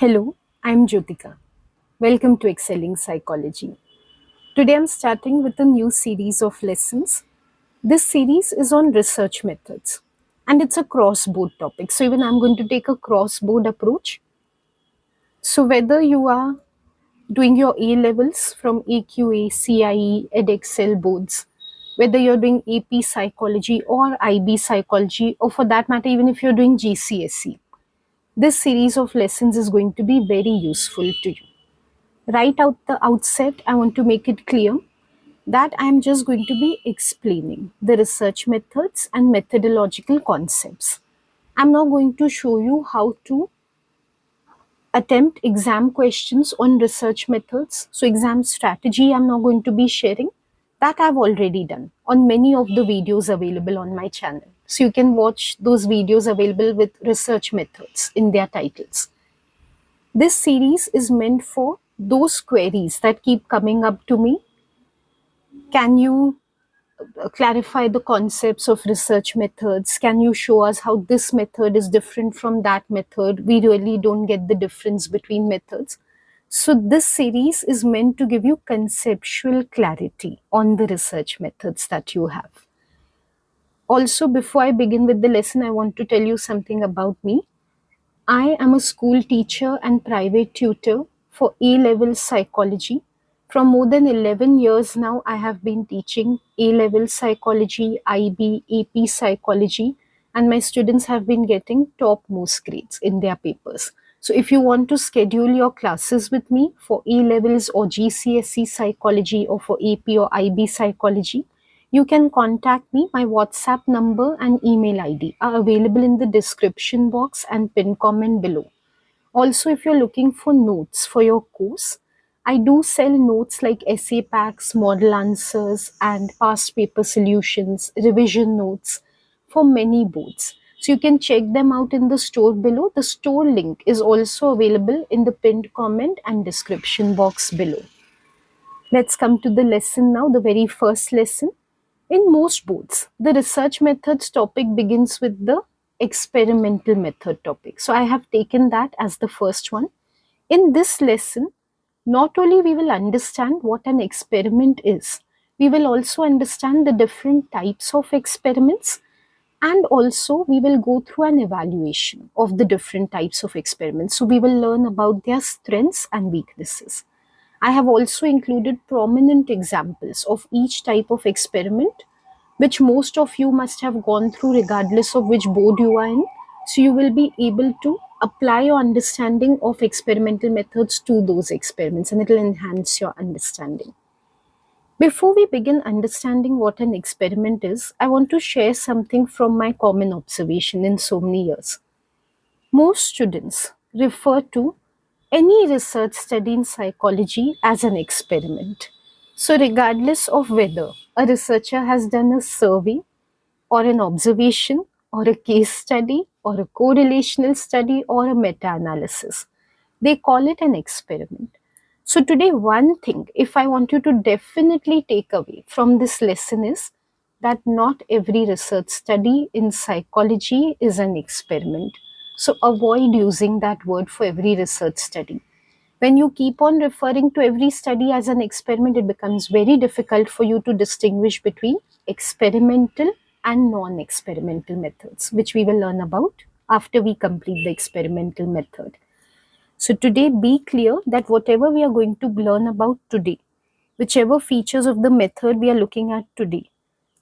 Hello, I'm Jyotika. Welcome to Excelling Psychology. Today I'm starting with a new series of lessons. This series is on research methods and it's a cross-board topic. So even I'm going to take a cross-board approach. So whether you are doing your A levels from AQA, CIE, EdExcel boards, whether you're doing AP psychology or IB psychology, or for that matter, even if you're doing GCSE, this series of lessons is going to be very useful to you. Right out the outset, I want to make it clear that I am just going to be explaining the research methods and methodological concepts. I'm not going to show you how to attempt exam questions on research methods. So, exam strategy, I'm not going to be sharing. That I've already done on many of the videos available on my channel. So, you can watch those videos available with research methods in their titles. This series is meant for those queries that keep coming up to me. Can you clarify the concepts of research methods? Can you show us how this method is different from that method? We really don't get the difference between methods. So, this series is meant to give you conceptual clarity on the research methods that you have. Also, before I begin with the lesson, I want to tell you something about me. I am a school teacher and private tutor for A level psychology. For more than 11 years now, I have been teaching A level psychology, IB, AP psychology, and my students have been getting topmost grades in their papers. So, if you want to schedule your classes with me for A levels or GCSE psychology or for AP or IB psychology, you can contact me. My WhatsApp number and email ID are available in the description box and pin comment below. Also, if you're looking for notes for your course, I do sell notes like essay packs, model answers, and past paper solutions, revision notes for many boards. So you can check them out in the store below. The store link is also available in the pinned comment and description box below. Let's come to the lesson now, the very first lesson. In most boards, the research methods topic begins with the experimental method topic. So I have taken that as the first one. In this lesson, not only we will understand what an experiment is, we will also understand the different types of experiments, and also we will go through an evaluation of the different types of experiments. So we will learn about their strengths and weaknesses. I have also included prominent examples of each type of experiment, which most of you must have gone through regardless of which board you are in. So you will be able to apply your understanding of experimental methods to those experiments and it will enhance your understanding. Before we begin understanding what an experiment is, I want to share something from my common observation in so many years. Most students refer to any research study in psychology as an experiment. So, regardless of whether a researcher has done a survey or an observation or a case study or a correlational study or a meta analysis, they call it an experiment. So, today, one thing, if I want you to definitely take away from this lesson, is that not every research study in psychology is an experiment. So, avoid using that word for every research study. When you keep on referring to every study as an experiment, it becomes very difficult for you to distinguish between experimental and non experimental methods, which we will learn about after we complete the experimental method. So, today, be clear that whatever we are going to learn about today, whichever features of the method we are looking at today,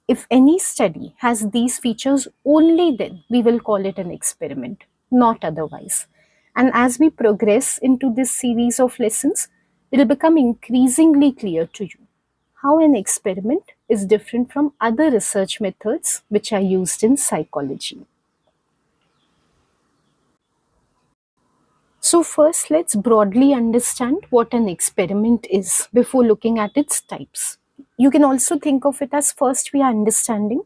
if any study has these features, only then we will call it an experiment, not otherwise. And as we progress into this series of lessons, it will become increasingly clear to you how an experiment is different from other research methods which are used in psychology. So, first, let's broadly understand what an experiment is before looking at its types. You can also think of it as first we are understanding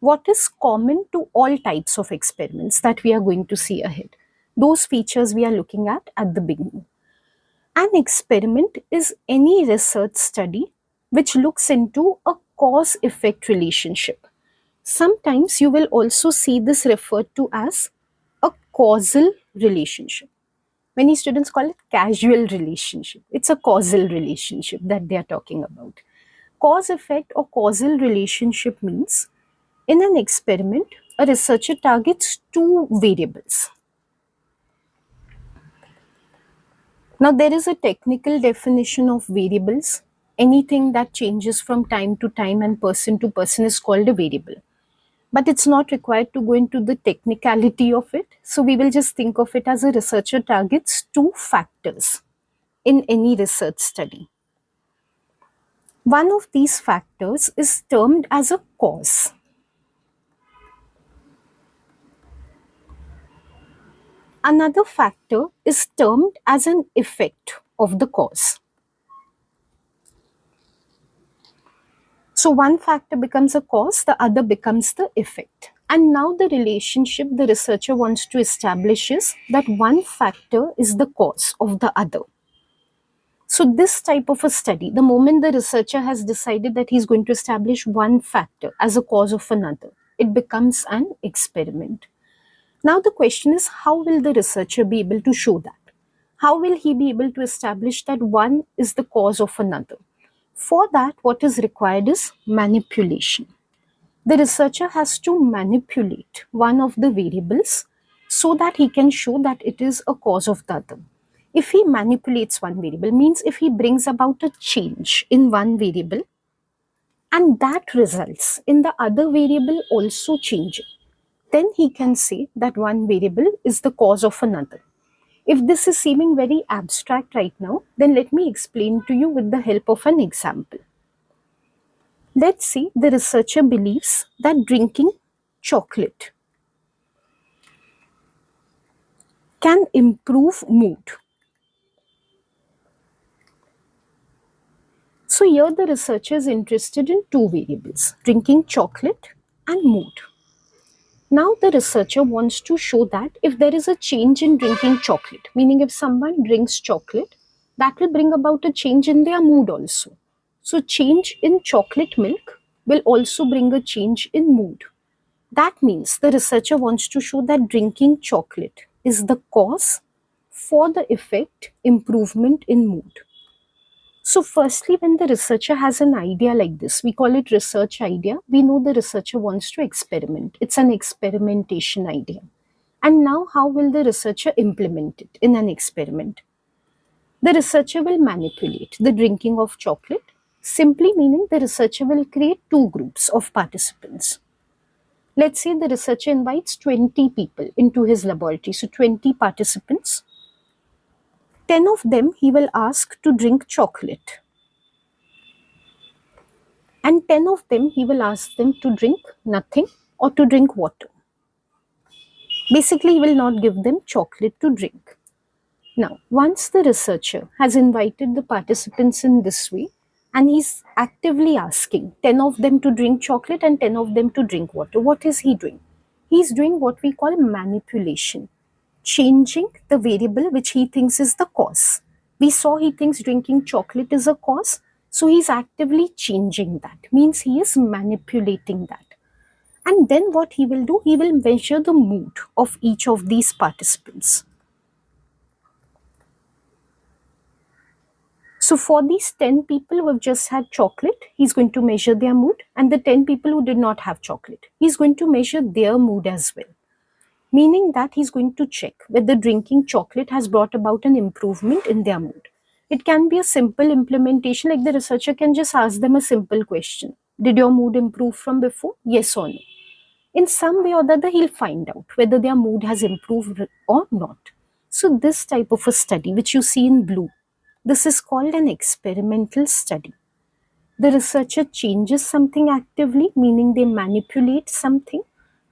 what is common to all types of experiments that we are going to see ahead. Those features we are looking at the beginning. An experiment is any research study which looks into a cause effect relationship. Sometimes you will also see this referred to as a causal relationship. Many students call it casual relationship. It's a causal relationship that they are talking about. Cause effect or causal relationship means in an experiment, a researcher targets two variables. Now, there is a technical definition of variables. Anything that changes from time to time and person to person is called a variable. But it's not required to go into the technicality of it. So, we will just think of it as a researcher targets two factors in any research study. One of these factors is termed as a cause. Another factor is termed as an effect of the cause. So one factor becomes a cause, the other becomes the effect. And now the relationship the researcher wants to establish is that one factor is the cause of the other. So this type of a study, the moment the researcher has decided that he's going to establish one factor as a cause of another, it becomes an experiment. Now the question is, how will the researcher be able to show that? How will he be able to establish that one is the cause of another? For that, what is required is manipulation. The researcher has to manipulate one of the variables so that he can show that it is a cause of the other. If he manipulates one variable, means if he brings about a change in one variable and that results in the other variable also changing, then he can say that one variable is the cause of another. If this is seeming very abstract right now, then let me explain to you with the help of an example. Let's say the researcher believes that drinking chocolate can improve mood. So here the researcher is interested in two variables, drinking chocolate and mood. Now the researcher wants to show that if there is a change in drinking chocolate, meaning if someone drinks chocolate, that will bring about a change in their mood also. So change in chocolate milk will also bring a change in mood. That means the researcher wants to show that drinking chocolate is the cause for the effect improvement in mood. So firstly, when the researcher has an idea like this, we call it research idea. We know the researcher wants to experiment. It's an experimentation idea. And now how will the researcher implement it in an experiment? The researcher will manipulate the drinking of chocolate, simply meaning the researcher will create two groups of participants. Let's say the researcher invites 20 people into his laboratory, so 20 participants. 10 of them he will ask to drink chocolate, and 10 of them he will ask them to drink nothing or to drink water. Basically, he will not give them chocolate to drink. Now, once the researcher has invited the participants in this way, and he's actively asking 10 of them to drink chocolate and 10 of them to drink water, what is he doing? He's doing what we call manipulation, changing the variable which he thinks is the cause. We saw he thinks drinking chocolate is a cause, so he's actively changing that, means he is manipulating that. And then what he will do, he will measure the mood of each of these participants. So for these 10 people who have just had chocolate, he's going to measure their mood, and the 10 people who did not have chocolate, he's going to measure their mood as well. Meaning that he's going to check whether drinking chocolate has brought about an improvement in their mood. It can be a simple implementation, like the researcher can just ask them a simple question. Did your mood improve from before? Yes or no? In some way or the other, he'll find out whether their mood has improved or not. So this type of a study, which you see in blue, this is called an experimental study. The researcher changes something actively, meaning they manipulate something,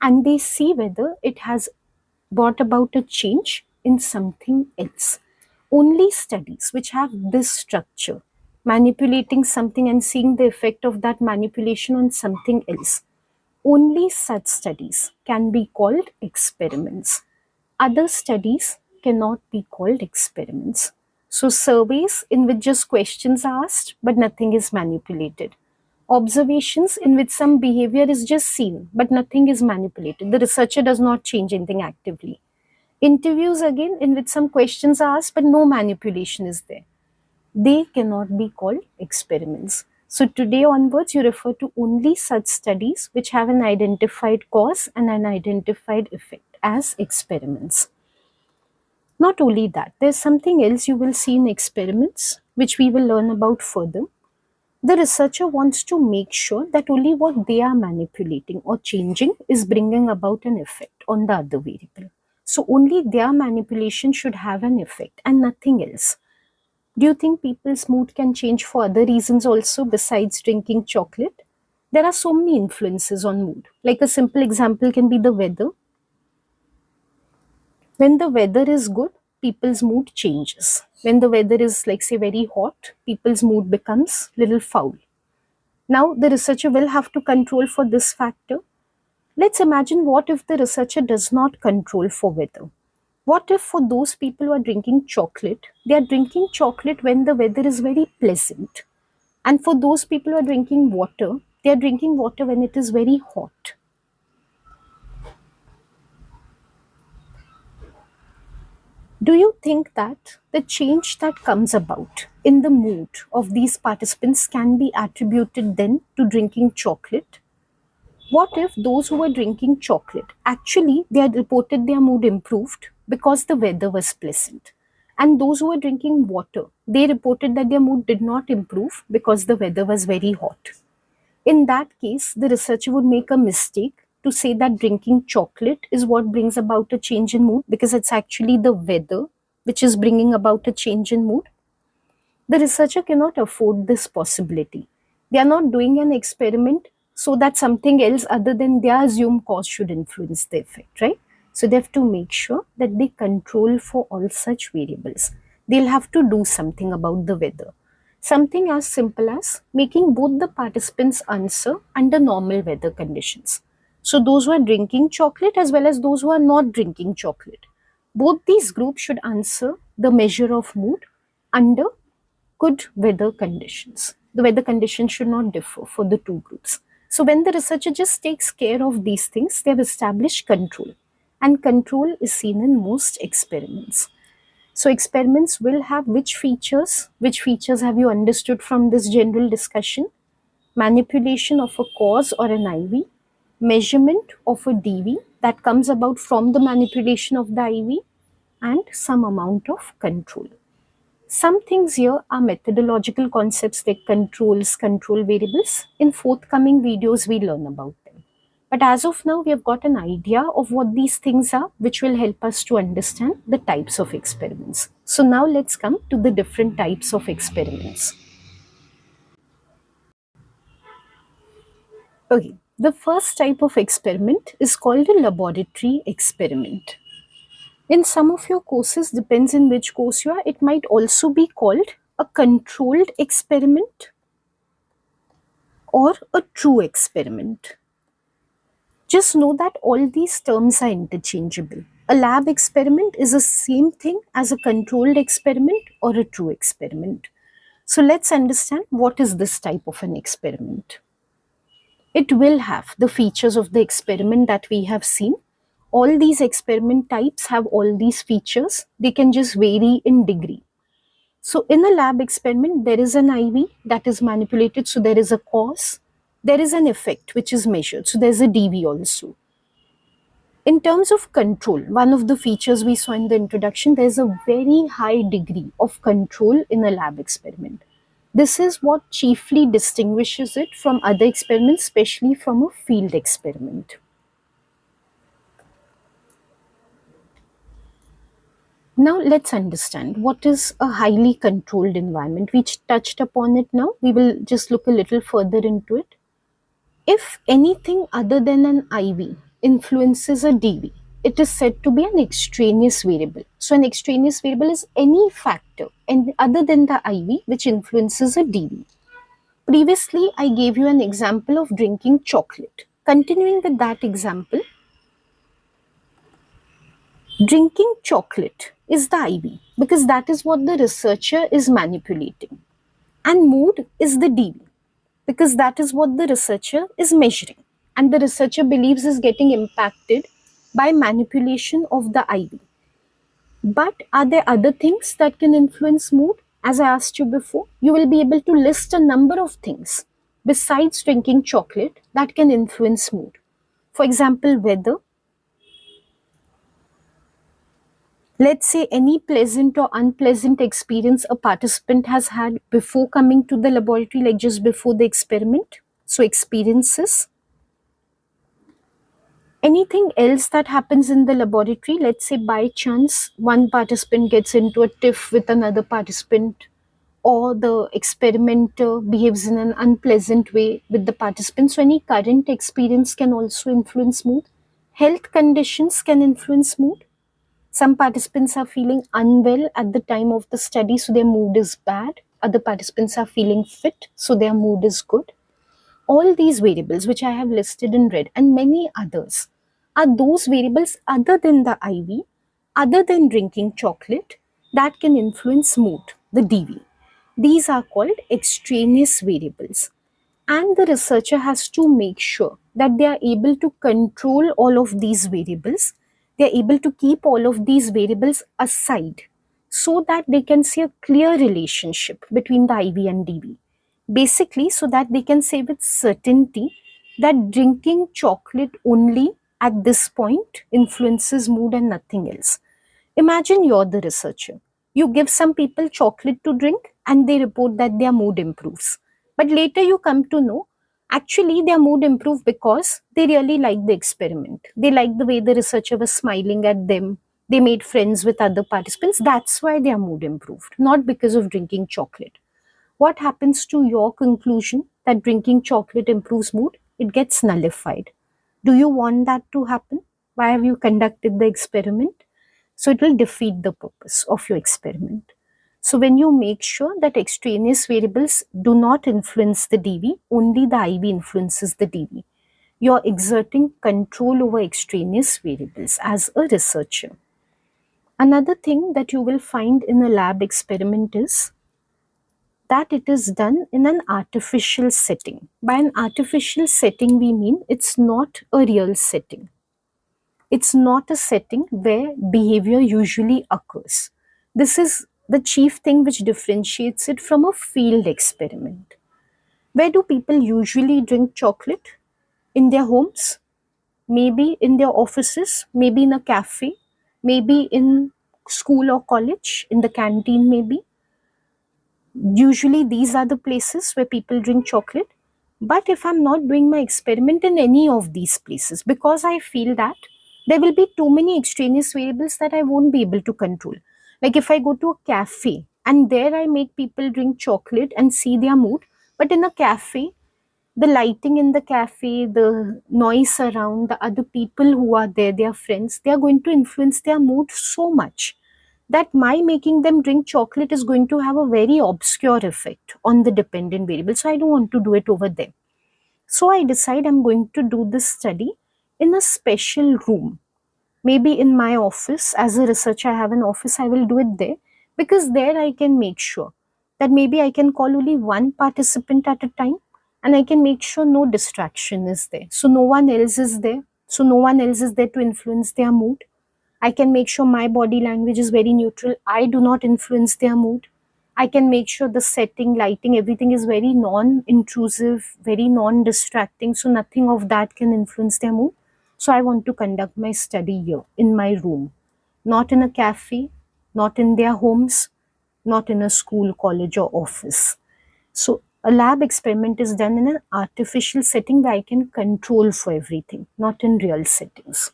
and they see whether it has brought about a change in something else. Only studies which have this structure, manipulating something and seeing the effect of that manipulation on something else, only such studies can be called experiments. Other studies cannot be called experiments. So, surveys in which just questions are asked but nothing is manipulated. Observations in which some behavior is just seen but nothing is manipulated. The researcher does not change anything actively. Interviews again, in which some questions are asked but no manipulation is there, they cannot be called experiments. So today onwards, you refer to only such studies which have an identified cause and an identified effect as experiments. Not only that, there's something else you will see in experiments which we will learn about further. The researcher wants to make sure that only what they are manipulating or changing is bringing about an effect on the other variable. So only their manipulation should have an effect and nothing else. Do you think people's mood can change for other reasons also besides drinking chocolate? There are so many influences on mood. Like a simple example can be the weather. When the weather is good, people's mood changes. When the weather is, like, say, very hot, people's mood becomes little foul. Now, the researcher will have to control for this factor. Let's imagine, what if the researcher does not control for weather? What if for those people who are drinking chocolate, they are drinking chocolate when the weather is very pleasant? And for those people who are drinking water, they are drinking water when it is very hot. Do you think that the change that comes about in the mood of these participants can be attributed then to drinking chocolate? What if those who were drinking chocolate, actually they had reported their mood improved because the weather was pleasant? And those who were drinking water, they reported that their mood did not improve because the weather was very hot. In that case, the researcher would make a mistake to say that drinking chocolate is what brings about a change in mood, because it's actually the weather which is bringing about a change in mood. The researcher cannot afford this possibility. They are not doing an experiment so that something else other than their assumed cause should influence the effect, right? So they have to make sure that they control for all such variables. They'll have to do something about the weather. Something as simple as making both the participants answer under normal weather conditions. So those who are drinking chocolate as well as those who are not drinking chocolate, both these groups should answer the measure of mood under good weather conditions. The weather conditions should not differ for the two groups. So when the researcher just takes care of these things, they have established control. And control is seen in most experiments. So experiments will have which features? Which features have you understood from this general discussion? Manipulation of a cause or an IV, measurement of a DV that comes about from the manipulation of the IV, and some amount of control. Some things here are methodological concepts like controls, control variables. In forthcoming videos, we learn about them. But as of now, we have got an idea of what these things are, which will help us to understand the types of experiments. So now let's come to the different types of experiments. Okay, the first type of experiment is called a laboratory experiment. In some of your courses, depends in which course you are, it might also be called a controlled experiment or a true experiment. Just know that all these terms are interchangeable. A lab experiment is the same thing as a controlled experiment or a true experiment. So let's understand what is this type of an experiment. It will have the features of the experiment that we have seen. All these experiment types have all these features. They can just vary in degree. So in a lab experiment, there is an IV that is manipulated. So there is a cause. There is an effect which is measured. So there's a DV also. In terms of control, one of the features we saw in the introduction, there's a very high degree of control in a lab experiment. This is what chiefly distinguishes it from other experiments, especially from a field experiment. Now let's understand what is a highly controlled environment. We touched upon it now. We will just look a little further into it. If anything other than an IV influences a DV, it is said to be an extraneous variable. So an extraneous variable is any factor and other than the IV which influences a DV. Previously, I gave you an example of drinking chocolate. Continuing with that example, drinking chocolate is the IV because that is what the researcher is manipulating. And mood is the DV because that is what the researcher is measuring. And the researcher believes is getting impacted by manipulation of the IV. But are there other things that can influence mood? As I asked you before, you will be able to list a number of things besides drinking chocolate that can influence mood. For example, weather. Let's say any pleasant or unpleasant experience a participant has had before coming to the laboratory, like just before the experiment. So, experiences. Anything else that happens in the laboratory, let's say by chance one participant gets into a tiff with another participant, or the experimenter behaves in an unpleasant way with the participants. So, any current experience can also influence mood. Health conditions can influence mood. Some participants are feeling unwell at the time of the study, so their mood is bad. Other participants are feeling fit, so their mood is good. All these variables, which I have listed in red, and many others, are those variables other than the IV, other than drinking chocolate, that can influence mood, the DV. These are called extraneous variables. And the researcher has to make sure that they are able to control all of these variables. They are able to keep all of these variables aside so that they can see a clear relationship between the IV and DV. Basically, so that they can say with certainty that drinking chocolate only at this point influences mood and nothing else. Imagine you're the researcher. You give some people chocolate to drink and they report that their mood improves. But later you come to know actually their mood improved because they really liked the experiment. They liked the way the researcher was smiling at them. They made friends with other participants. That's why their mood improved, not because of drinking chocolate. What happens to your conclusion that drinking chocolate improves mood? It gets nullified. Do you want that to happen? Why have you conducted the experiment? So it will defeat the purpose of your experiment. So when you make sure that extraneous variables do not influence the DV, only the IV influences the DV. You're exerting control over extraneous variables as a researcher. Another thing that you will find in a lab experiment is that it is done in an artificial setting. By an artificial setting, we mean it's not a real setting. It's not a setting where behavior usually occurs. This is the chief thing which differentiates it from a field experiment. Where do people usually drink chocolate? In their homes, maybe in their offices, maybe in a cafe, maybe in school or college, in the canteen, maybe. Usually, these are the places where people drink chocolate. But if I'm not doing my experiment in any of these places, because I feel that there will be too many extraneous variables that I won't be able to control. Like if I go to a cafe and there I make people drink chocolate and see their mood, but in a cafe, the lighting in the cafe, the noise around, the other people who are there, their friends, they are going to influence their mood so much that my making them drink chocolate is going to have a very obscure effect on the dependent variable. So I don't want to do it over there. So I decide I'm going to do this study in a special room. Maybe in my office, as a researcher, I have an office, I will do it there because there I can make sure that maybe I can call only one participant at a time and I can make sure no distraction is there. So no one else is there. So no one else is there to influence their mood. I can make sure my body language is very neutral. I do not influence their mood. I can make sure the setting, lighting, everything is very non intrusive, very non distracting. So nothing of that can influence their mood. So I want to conduct my study here in my room, not in a cafe, not in their homes, not in a school, college, or office. So a lab experiment is done in an artificial setting where I can control for everything, not in real settings.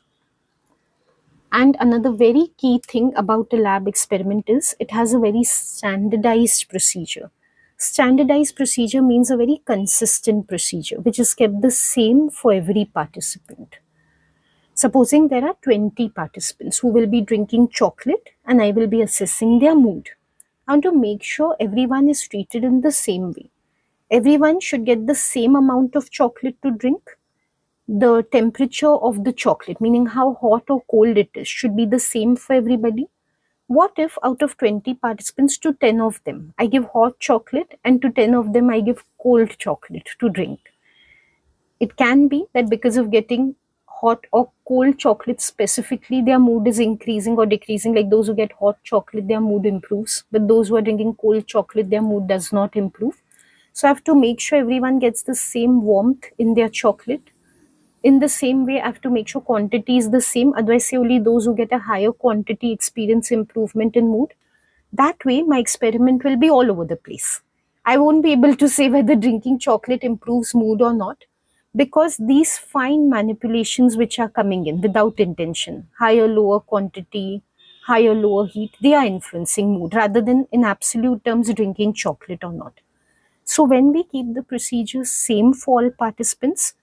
And another very key thing about a lab experiment is it has a very standardized procedure. Standardized procedure means a very consistent procedure which is kept the same for every participant. Supposing there are 20 participants who will be drinking chocolate and I will be assessing their mood. I want to make sure everyone is treated in the same way. Everyone should get the same amount of chocolate to drink. The temperature of the chocolate, meaning how hot or cold it is, should be the same for everybody. What if out of 20 participants, to 10 of them, I give hot chocolate and to 10 of them, I give cold chocolate to drink? It can be that because of getting hot or cold chocolate specifically, their mood is increasing or decreasing. Like those who get hot chocolate, their mood improves. But those who are drinking cold chocolate, their mood does not improve. So I have to make sure everyone gets the same warmth in their chocolate. In the same way, I have to make sure quantity is the same. Otherwise, say only those who get a higher quantity experience improvement in mood. That way, my experiment will be all over the place. I won't be able to say whether drinking chocolate improves mood or not, because these fine manipulations which are coming in without intention, higher, lower quantity, higher, lower heat, they are influencing mood rather than in absolute terms drinking chocolate or not. So when we keep the procedures same for all participants,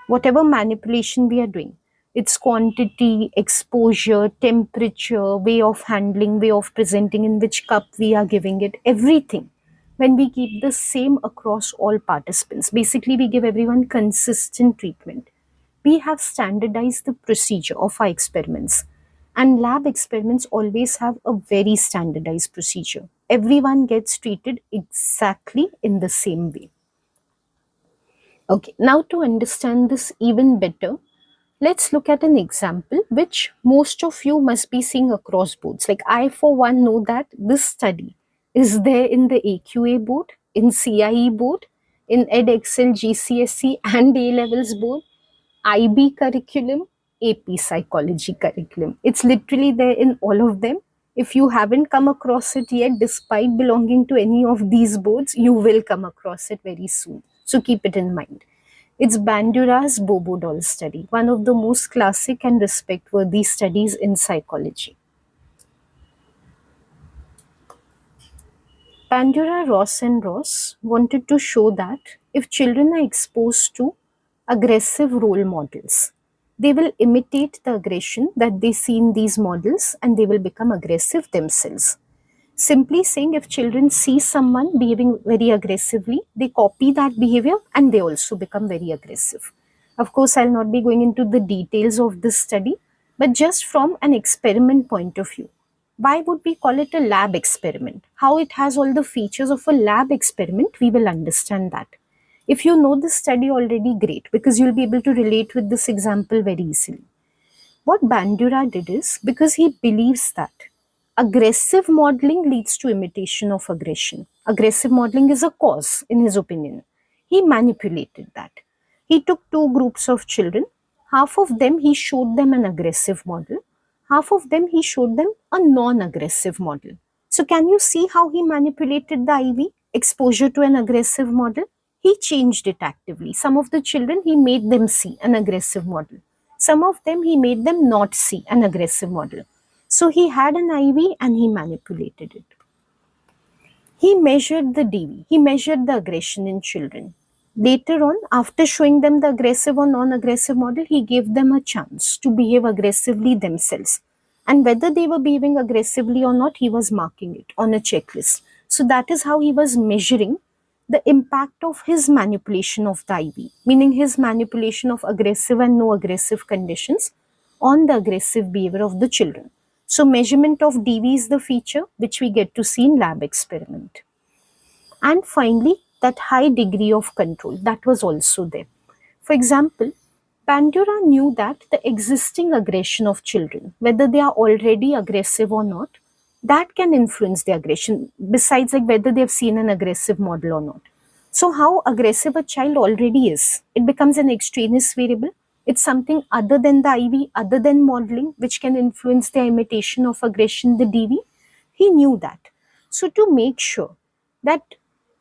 whatever manipulation we are doing, its quantity, exposure, temperature, way of handling, way of presenting, in which cup we are giving it, everything, when we keep the same across all participants, basically we give everyone consistent treatment. We have standardized the procedure of our experiments. And lab experiments always have a very standardized procedure. Everyone gets treated exactly in the same way. Okay, now to understand this even better, let's look at an example which most of you must be seeing across boards. Like I, for one, know that this study is there in the AQA board, in CIE board, in EdXL, GCSE, and A levels board, IB curriculum, AP psychology curriculum. It's literally there in all of them. If you haven't come across it yet, despite belonging to any of these boards, you will come across it very soon. So keep it in mind. It's Bandura's Bobo doll study, one of the most classic and respect-worthy studies in psychology. Bandura, Ross and Ross wanted to show that if children are exposed to aggressive role models, they will imitate the aggression that they see in these models and they will become aggressive themselves. Simply saying, if children see someone behaving very aggressively, they copy that behavior and they also become very aggressive. Of course, I'll not be going into the details of this study, but just from an experiment point of view, why would we call it a lab experiment? How it has all the features of a lab experiment, we will understand that. If you know this study already, great, because you'll be able to relate with this example very easily. What Bandura did is, because he believes that aggressive modeling leads to imitation of aggression. Aggressive modeling is a cause, in his opinion. He manipulated that. He took two groups of children. Half of them he showed them an aggressive model. Half of them he showed them a non-aggressive model. So can you see how he manipulated the IV? Exposure to an aggressive model. He changed it actively. Some of the children he made them see an aggressive model. Some of them he made them not see an aggressive model. So he had an IV and he manipulated it. He measured the DV, he measured the aggression in children. Later on, after showing them the aggressive or non-aggressive model, he gave them a chance to behave aggressively themselves. And whether they were behaving aggressively or not, he was marking it on a checklist. So that is how he was measuring the impact of his manipulation of the IV, meaning his manipulation of aggressive and no aggressive conditions on the aggressive behavior of the children. So measurement of DV is the feature which we get to see in lab experiment. And finally, that high degree of control, that was also there. For example, Bandura knew that the existing aggression of children, whether they are already aggressive or not, that can influence the aggression, besides like whether they've seen an aggressive model or not. So how aggressive a child already is, it becomes an extraneous variable. It's something other than the IV, other than modeling, which can influence the imitation of aggression, the DV. He knew that. So to make sure that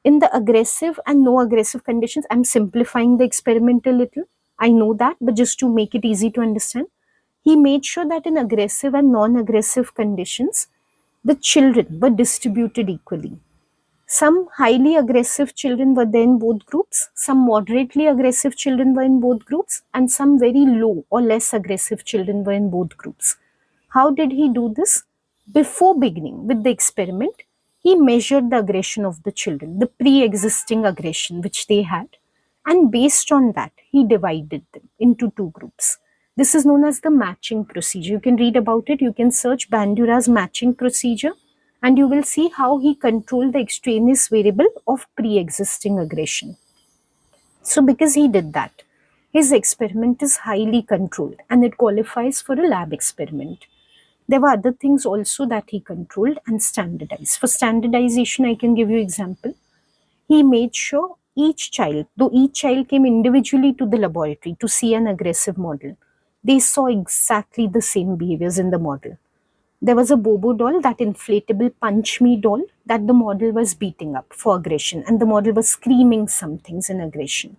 in the aggressive and no aggressive conditions, I'm simplifying the experiment a little. I know that, but just to make it easy to understand, he made sure that in aggressive and non-aggressive conditions, the children were distributed equally. Some highly aggressive children were there in both groups, some moderately aggressive children were in both groups, and some very low or less aggressive children were in both groups. How did he do this? Before beginning with the experiment, he measured the aggression of the children, the pre-existing aggression which they had, and based on that, he divided them into two groups. This is known as the matching procedure. You can read about it. You can search Bandura's matching procedure and you will see how he controlled the extraneous variable of pre-existing aggression. So because he did that, his experiment is highly controlled and it qualifies for a lab experiment. There were other things also that he controlled and standardized. For standardization, I can give you example. He made sure each child, though each child came individually to the laboratory to see an aggressive model, they saw exactly the same behaviors in the model. There was a Bobo doll, that inflatable punch me doll, that the model was beating up for aggression, and the model was screaming some things in aggression.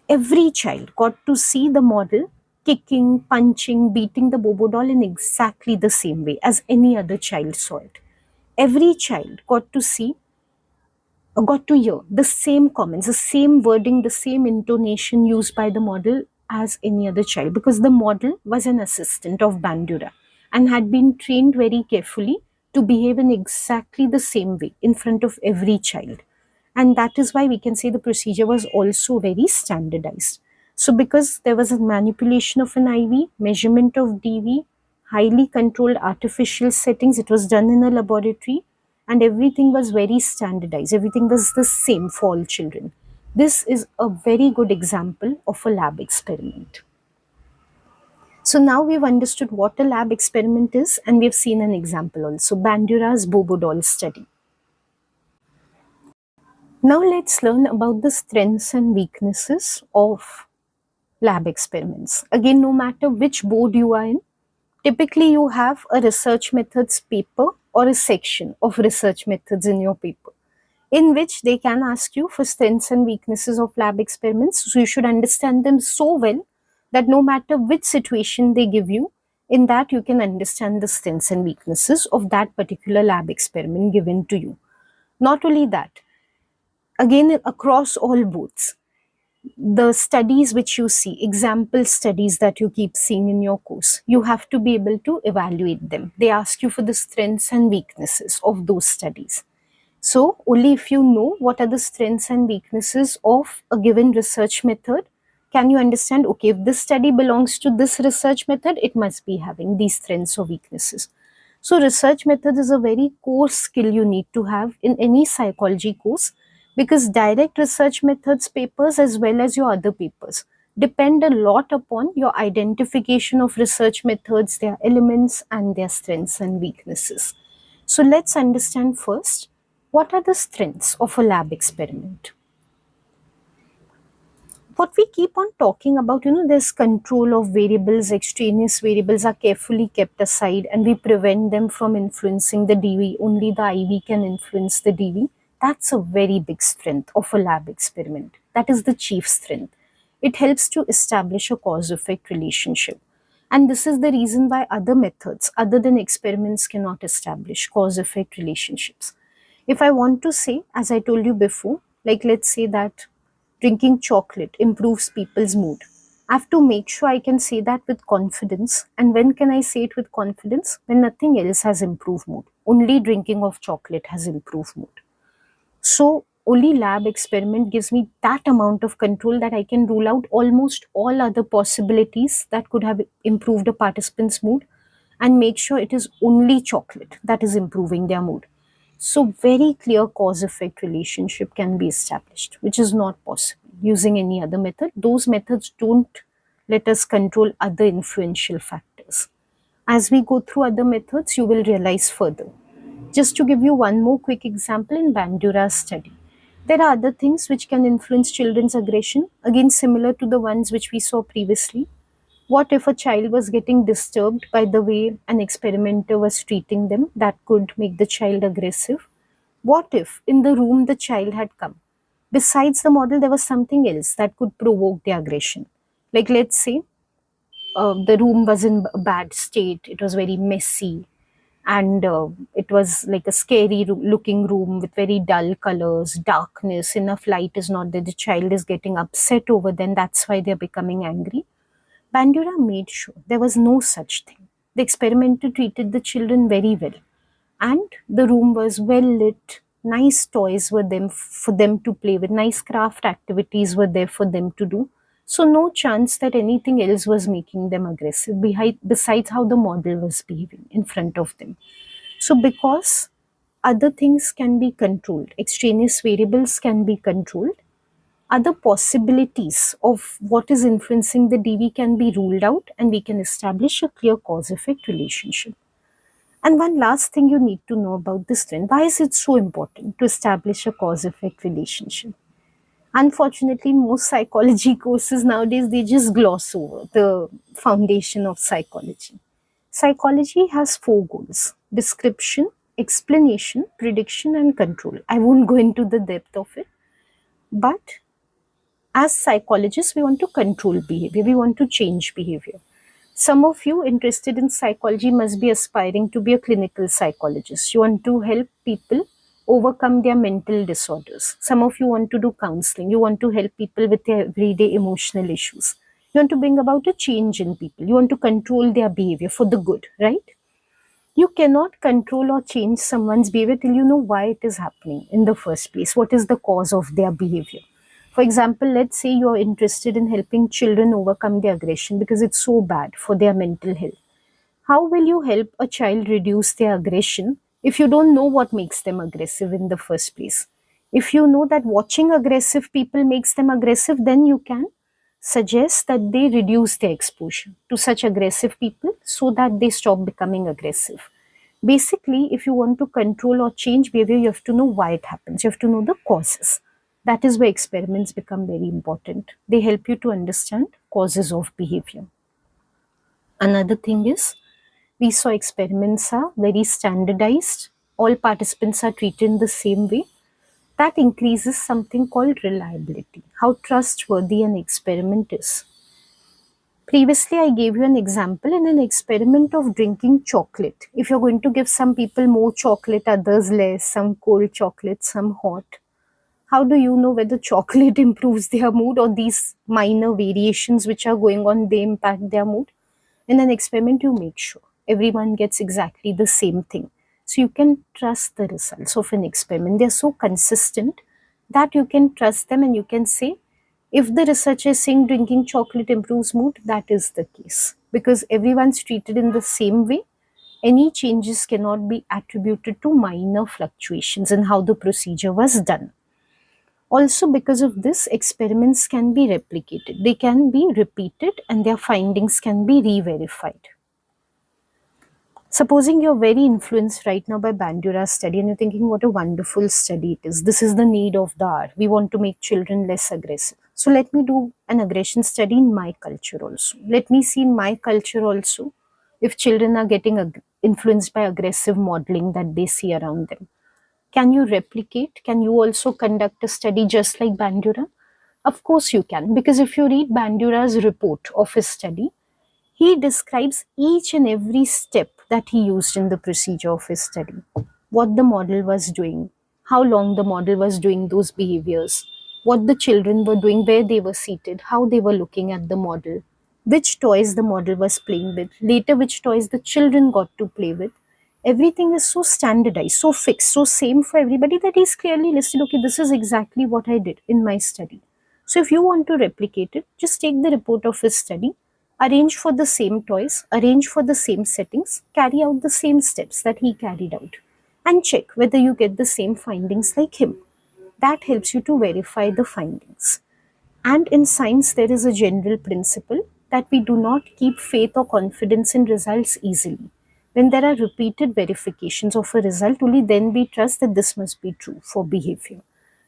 Every child got to see the model kicking, punching, beating the Bobo doll in exactly the same way as any other child saw it. Every child got to hear the same comments, the same wording, the same intonation used by the model as any other child, because the model was an assistant of Bandura and had been trained very carefully to behave in exactly the same way in front of every child. And that is why we can say the procedure was also very standardized. So, because there was a manipulation of an IV, measurement of DV, highly controlled artificial settings, it was done in a laboratory, and everything was very standardized. Everything was the same for all children. This is a very good example of a lab experiment. So now we've understood what a lab experiment is, and we've seen an example also, Bandura's Bobo doll study. Now let's learn about the strengths and weaknesses of lab experiments. Again, no matter which board you are in, typically you have a research methods paper or a section of research methods in your paper, in which they can ask you for strengths and weaknesses of lab experiments. So you should understand them so well that no matter which situation they give you, in that you can understand the strengths and weaknesses of that particular lab experiment given to you. Not only that, again, across all booths, the studies which you see, example studies that you keep seeing in your course, you have to be able to evaluate them. They ask you for the strengths and weaknesses of those studies. So, only if you know what are the strengths and weaknesses of a given research method, can you understand, okay, if this study belongs to this research method, it must be having these strengths or weaknesses. So, research method is a very core skill you need to have in any psychology course, because direct research methods papers as well as your other papers depend a lot upon your identification of research methods, their elements, and their strengths and weaknesses. So, let's understand first, what are the strengths of a lab experiment? What we keep on talking about, there's control of variables, extraneous variables are carefully kept aside and we prevent them from influencing the DV. Only the IV can influence the DV. That's a very big strength of a lab experiment. That is the chief strength. It helps to establish a cause effect relationship. And this is the reason why other methods, other than experiments, cannot establish cause effect relationships. If I want to say, as I told you before, like let's say that drinking chocolate improves people's mood, I have to make sure I can say that with confidence. And when can I say it with confidence? When nothing else has improved mood. Only drinking of chocolate has improved mood. So only lab experiment gives me that amount of control that I can rule out almost all other possibilities that could have improved a participant's mood and make sure it is only chocolate that is improving their mood. So very clear cause effect relationship can be established, which is not possible using any other method. Those methods don't let us control other influential factors. As we go through other methods, you will realize further. Just to give you one more quick example in Bandura's study, there are other things which can influence children's aggression, again similar to the ones which we saw previously. What if a child was getting disturbed by the way an experimenter was treating them? That could make the child aggressive. What if in the room the child had come? Besides the model, there was something else that could provoke the aggression. Like, let's say the room was in a bad state, it was very messy, and it was like a scary looking room with very dull colors, darkness, enough light is not there, the child is getting upset over them, that's why they're becoming angry. Bandura made sure there was no such thing. The experimenter treated the children very well, and the room was well lit. Nice toys were there for them to play with, nice craft activities were there for them to do. So, no chance that anything else was making them aggressive besides how the model was behaving in front of them. So, because other things can be controlled, extraneous variables can be controlled, other possibilities of what is influencing the DV can be ruled out, and we can establish a clear cause effect relationship. And one last thing you need to know about this trend, why is it so important to establish a cause effect relationship? Unfortunately, most psychology courses nowadays, they just gloss over the foundation of psychology. Psychology has four goals: description, explanation, prediction, and control. I won't go into the depth of it, but as psychologists, we want to control behavior, we want to change behavior. Some of you interested in psychology must be aspiring to be a clinical psychologist. You want to help people overcome their mental disorders. Some of you want to do counseling. You want to help people with their everyday emotional issues. You want to bring about a change in people. You want to control their behavior for the good, right? You cannot control or change someone's behavior till you know why it is happening in the first place. What is the cause of their behavior? For example, let's say you're interested in helping children overcome their aggression because it's so bad for their mental health. How will you help a child reduce their aggression if you don't know what makes them aggressive in the first place? If you know that watching aggressive people makes them aggressive, then you can suggest that they reduce their exposure to such aggressive people so that they stop becoming aggressive. Basically, if you want to control or change behavior, you have to know why it happens. You have to know the causes. That is where experiments become very important. They help you to understand causes of behavior. Another thing is, we saw experiments are very standardized. All participants are treated in the same way. That increases something called reliability, how trustworthy an experiment is. Previously, I gave you an example in an experiment of drinking chocolate. If you're going to give some people more chocolate, others less, some cold chocolate, some hot, how do you know whether chocolate improves their mood or these minor variations which are going on, they impact their mood? In an experiment, you make sure everyone gets exactly the same thing. So you can trust the results of an experiment. They're so consistent that you can trust them and you can say, if the researcher is saying drinking chocolate improves mood, that is the case. Because everyone's treated in the same way, any changes cannot be attributed to minor fluctuations in how the procedure was done. Also, because of this, experiments can be replicated. They can be repeated and their findings can be re-verified. Supposing you're very influenced right now by Bandura's study and you're thinking, what a wonderful study it is. This is the need of the hour. We want to make children less aggressive. So let me do an aggression study in my culture also. Let me see in my culture also if children are getting influenced by aggressive modeling that they see around them. Can you replicate? Can you also conduct a study just like Bandura? Of course you can, because if you read Bandura's report of his study, he describes each and every step that he used in the procedure of his study, what the model was doing, how long the model was doing those behaviors, what the children were doing, where they were seated, how they were looking at the model, which toys the model was playing with, later which toys the children got to play with. Everything is so standardized, so fixed, so same for everybody that he's clearly listed, okay, this is exactly what I did in my study. So if you want to replicate it, just take the report of his study, arrange for the same toys, arrange for the same settings, carry out the same steps that he carried out, and check whether you get the same findings like him. That helps you to verify the findings. And in science, there is a general principle that we do not keep faith or confidence in results easily. When there are repeated verifications of a result, only then we trust that this must be true for behavior.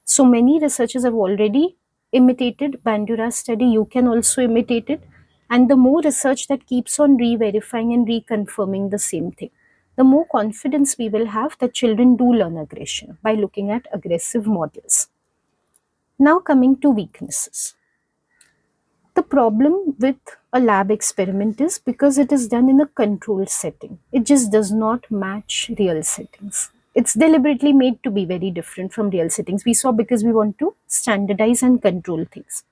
So many researchers have already imitated Bandura's study. You can also imitate it. And the more research that keeps on re-verifying and reconfirming the same thing, the more confidence we will have that children do learn aggression by looking at aggressive models. Now coming to weaknesses. The problem with a lab experiment is because it is done in a controlled setting. It just does not match real settings. It's deliberately made to be very different from real settings. We saw because we want to standardize and control things.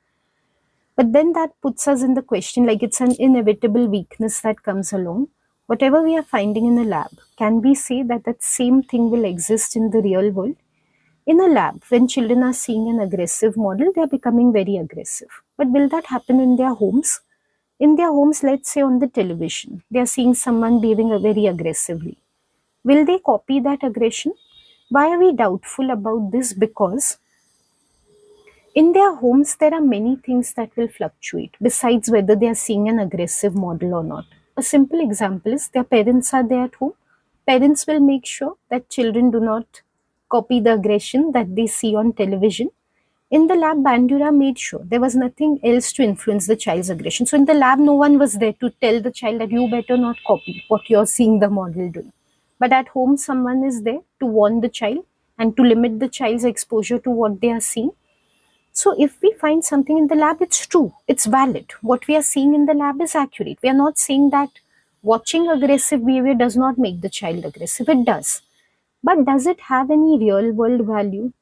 But then that puts us in the question, like it's an inevitable weakness that comes along. Whatever we are finding in a lab, can we say that that same thing will exist in the real world? In a lab, when children are seeing an aggressive model, they are becoming very aggressive. But will that happen in their homes? In their homes, let's say on the television, they are seeing someone behaving very aggressively. Will they copy that aggression? Why are we doubtful about this? Because In their homes, there are many things that will fluctuate besides whether they are seeing an aggressive model or not. A simple example is their parents are there at home. Parents will make sure that children do not copy the aggression that they see on television. In the lab, Bandura made sure there was nothing else to influence the child's aggression. So in the lab, no one was there to tell the child that you better not copy what you're seeing the model doing. But at home, someone is there to warn the child and to limit the child's exposure to what they are seeing. So if we find something in the lab, it's true, it's valid. What we are seeing in the lab is accurate. We are not saying that watching aggressive behavior does not make the child aggressive. It does. But does it have any real world value?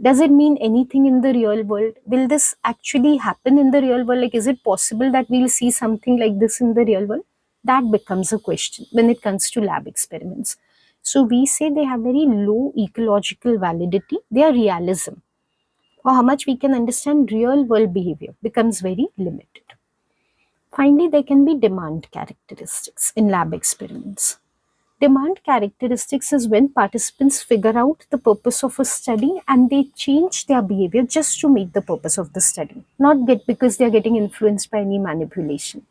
Does it mean anything in the real world? Will this actually happen in the real world? Like, is it possible that we'll see something like this in the real world? That becomes a question when it comes to lab experiments. So we say they have very low ecological validity. They are realism, or how much we can understand real world behavior becomes very limited. Finally, there can be demand characteristics in lab experiments. Demand characteristics is when participants figure out the purpose of a study and they change their behavior just to meet the purpose of the study, not get because they are getting influenced by any manipulation.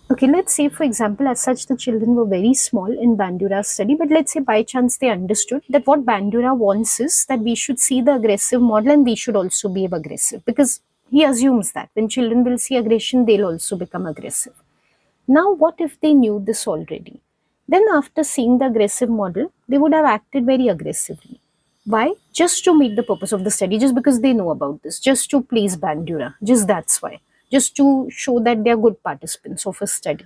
Okay, let's say, for example, as such, the children were very small in Bandura's study, but let's say by chance they understood that what Bandura wants is that we should see the aggressive model and we should also behave aggressive, because he assumes that when children will see aggression, they'll also become aggressive. Now, what if they knew this already? Then, after seeing the aggressive model, they would have acted very aggressively. Why? Just to meet the purpose of the study, just because they know about this, just to please Bandura, just that's why, just to show that they are good participants of a study,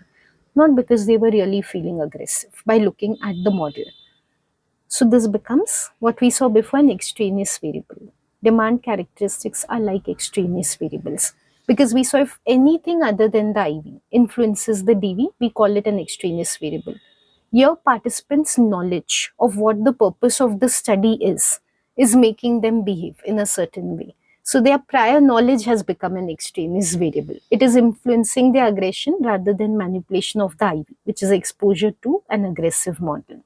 not because they were really feeling aggressive by looking at the model. So, this becomes what we saw before, an extraneous variable. Demand characteristics are like extraneous variables because we saw if anything other than the IV influences the DV, we call it an extraneous variable. Your participants' knowledge of what the purpose of the study is making them behave in a certain way. So their prior knowledge has become an extraneous variable. It is influencing their aggression rather than manipulation of the IV, which is exposure to an aggressive model.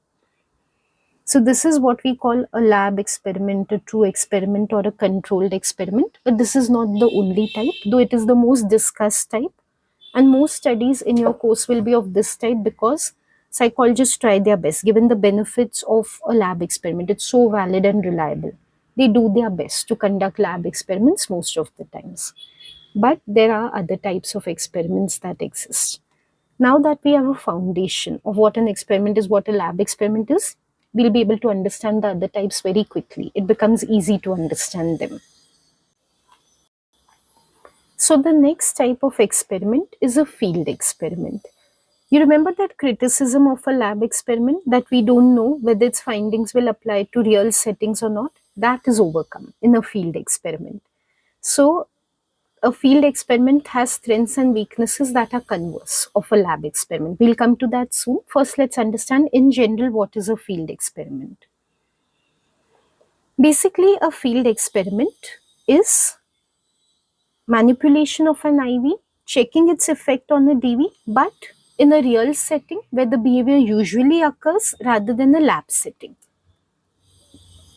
So this is what we call a lab experiment, a true experiment, or a controlled experiment. But this is not the only type, though it is the most discussed type. And most studies in your course will be of this type because psychologists try their best, given the benefits of a lab experiment. It's so valid and reliable. They do their best to conduct lab experiments most of the times. But there are other types of experiments that exist. Now that we have a foundation of what an experiment is, what a lab experiment is, we'll be able to understand the other types very quickly. It becomes easy to understand them. So the next type of experiment is a field experiment. You remember that criticism of a lab experiment that we don't know whether its findings will apply to real settings or not? That is overcome in a field experiment. So a field experiment has strengths and weaknesses that are converse of a lab experiment. We'll come to that soon. First, let's understand in general what is a field experiment. Basically, a field experiment is manipulation of an IV, checking its effect on a DV, but in a real setting where the behavior usually occurs rather than a lab setting.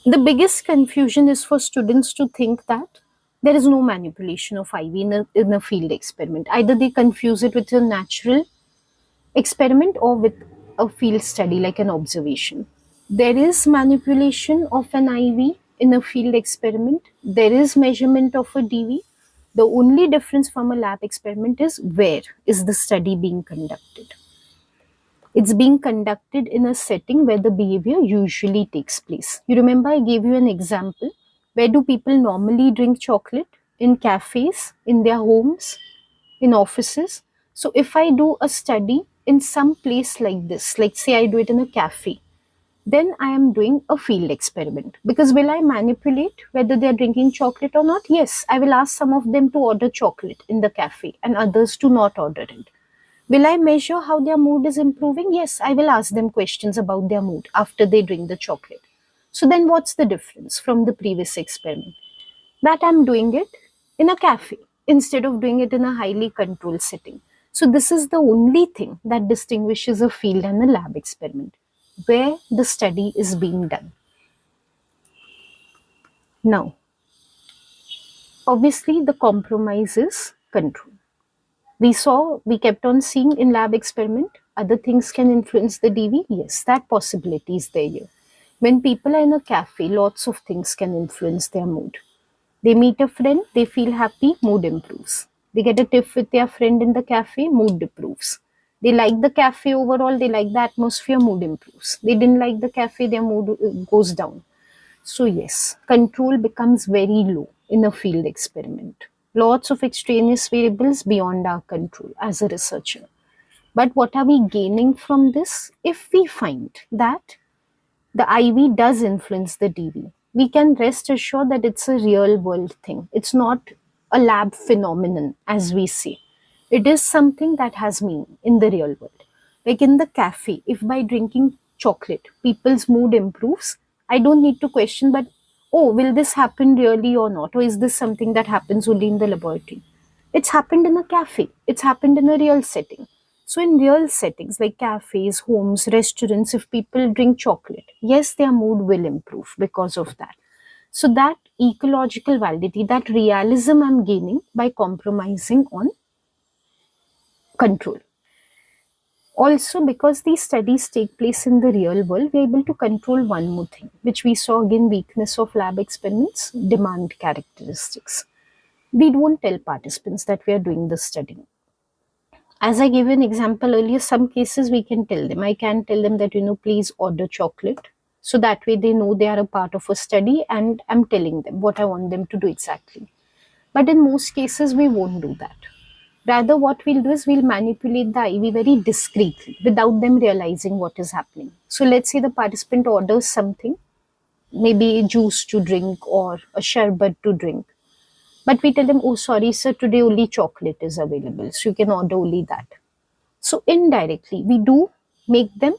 The biggest confusion is for students to think that there is no manipulation of IV in a field experiment. Either they confuse it with a natural experiment or with a field study like an observation. There is manipulation of an IV in a field experiment. There is measurement of a DV. The only difference from a lab experiment is where is the study being conducted. It's being conducted in a setting where the behavior usually takes place. You remember I gave you an example. Where do people normally drink chocolate? In cafes, in their homes, in offices. So if I do a study in some place like this, like say I do it in a cafe, then I am doing a field experiment. Because will I manipulate whether they are drinking chocolate or not? Yes, I will ask some of them to order chocolate in the cafe and others to not order it. Will I measure how their mood is improving? Yes, I will ask them questions about their mood after they drink the chocolate. So then what's the difference from the previous experiment? That I'm doing it in a cafe instead of doing it in a highly controlled setting. So this is the only thing that distinguishes a field and a lab experiment, where the study is being done. Now, Obviously, the compromise is control. We kept on seeing in lab experiment, other things can influence the DV. Yes, that possibility is there here. When people are in a cafe, lots of things can influence their mood. They meet a friend, they feel happy, mood improves. They get a tiff with their friend in the cafe, mood improves. They like the cafe overall, they like the atmosphere, mood improves. They didn't like the cafe, their mood goes down. So, yes, control becomes very low in a field experiment. Lots of extraneous variables beyond our control as a researcher. But what are we gaining from this? If we find that the IV does influence the DV, we can rest assured that it's a real world thing. It's not a lab phenomenon, as we say. It is something that has meaning in the real world. Like in the cafe, if by drinking chocolate, people's mood improves, I don't need to question, but oh, will this happen really or not? Or is this something that happens only in the laboratory? It's happened in a cafe, it's happened in a real setting. So, in real settings like cafes, homes, restaurants, if people drink chocolate, yes, their mood will improve because of that. So, that ecological validity, that realism I'm gaining by compromising on control. Also, because these studies take place in the real world, we're able to control one more thing, which we saw again weakness of lab experiments, demand characteristics. We don't tell participants that we are doing the study. As I gave an example earlier, some cases we can tell them. I can tell them that, please order chocolate. So that way they know they are a part of a study and I'm telling them what I want them to do exactly. But in most cases, we won't do that. Rather, what we'll do is we'll manipulate the IV very discreetly without them realizing what is happening. So let's say the participant orders something, maybe juice to drink or a sherbet to drink. But we tell them, oh, sorry, sir, today only chocolate is available. So you can order only that. So indirectly, we do make them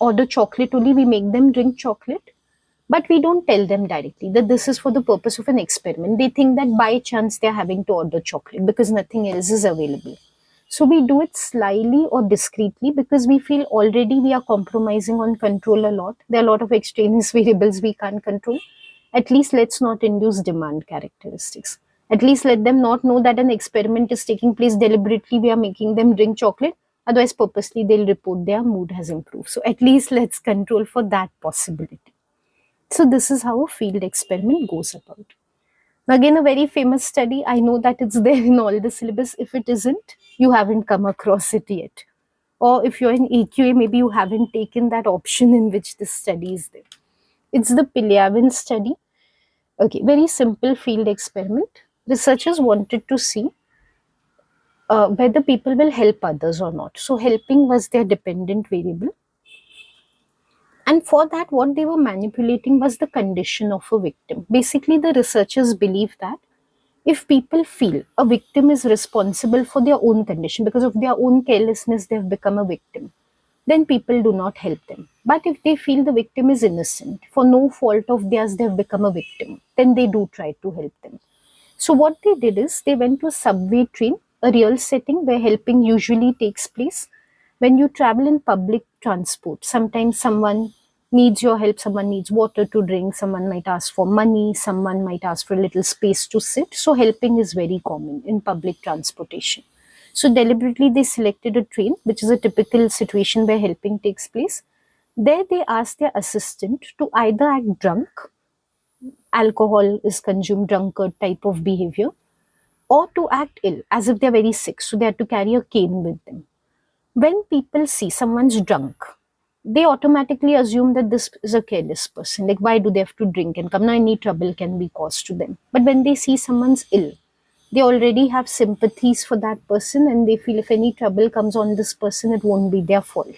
order chocolate only, we make them drink chocolate, but we don't tell them directly that this is for the purpose of an experiment. They think that by chance they're having to order chocolate because nothing else is available. So we do it slyly or discreetly because we feel already we are compromising on control a lot. There are a lot of extraneous variables we can't control. At least let's not induce demand characteristics. At least let them not know that an experiment is taking place deliberately. We are making them drink chocolate. Otherwise, purposely, they'll report their mood has improved. So, at least let's control for that possibility. So, this is how a field experiment goes about. Now, again, a very famous study. I know that it's there in all the syllabus. If it isn't, you haven't come across it yet. Or if you're in EQA, maybe you haven't taken that option in which this study is there. It's the Pilyavin study. Okay, very simple field experiment. Researchers wanted to see whether people will help others or not. So, helping was their dependent variable. And for that, what they were manipulating was the condition of a victim. Basically, the researchers believe that if people feel a victim is responsible for their own condition because of their own carelessness, they've become a victim, then people do not help them. But if they feel the victim is innocent, for no fault of theirs, they've become a victim, then they do try to help them. So, what they did is they went to a subway train, a real setting where helping usually takes place. When you travel in public transport, sometimes someone needs your help, someone needs water to drink, someone might ask for money, someone might ask for a little space to sit. So, helping is very common in public transportation. So, deliberately, they selected a train, which is a typical situation where helping takes place. There, they asked their assistant to either act drunk, alcohol is consumed, drunkard type of behavior, or to act ill as if they're very sick. So, they had to carry a cane with them. When people see someone's drunk, they automatically assume that this is a careless person. Like, why do they have to drink and come? Now, any trouble can be caused to them. But when they see someone's ill, they already have sympathies for that person and they feel if any trouble comes on this person, it won't be their fault.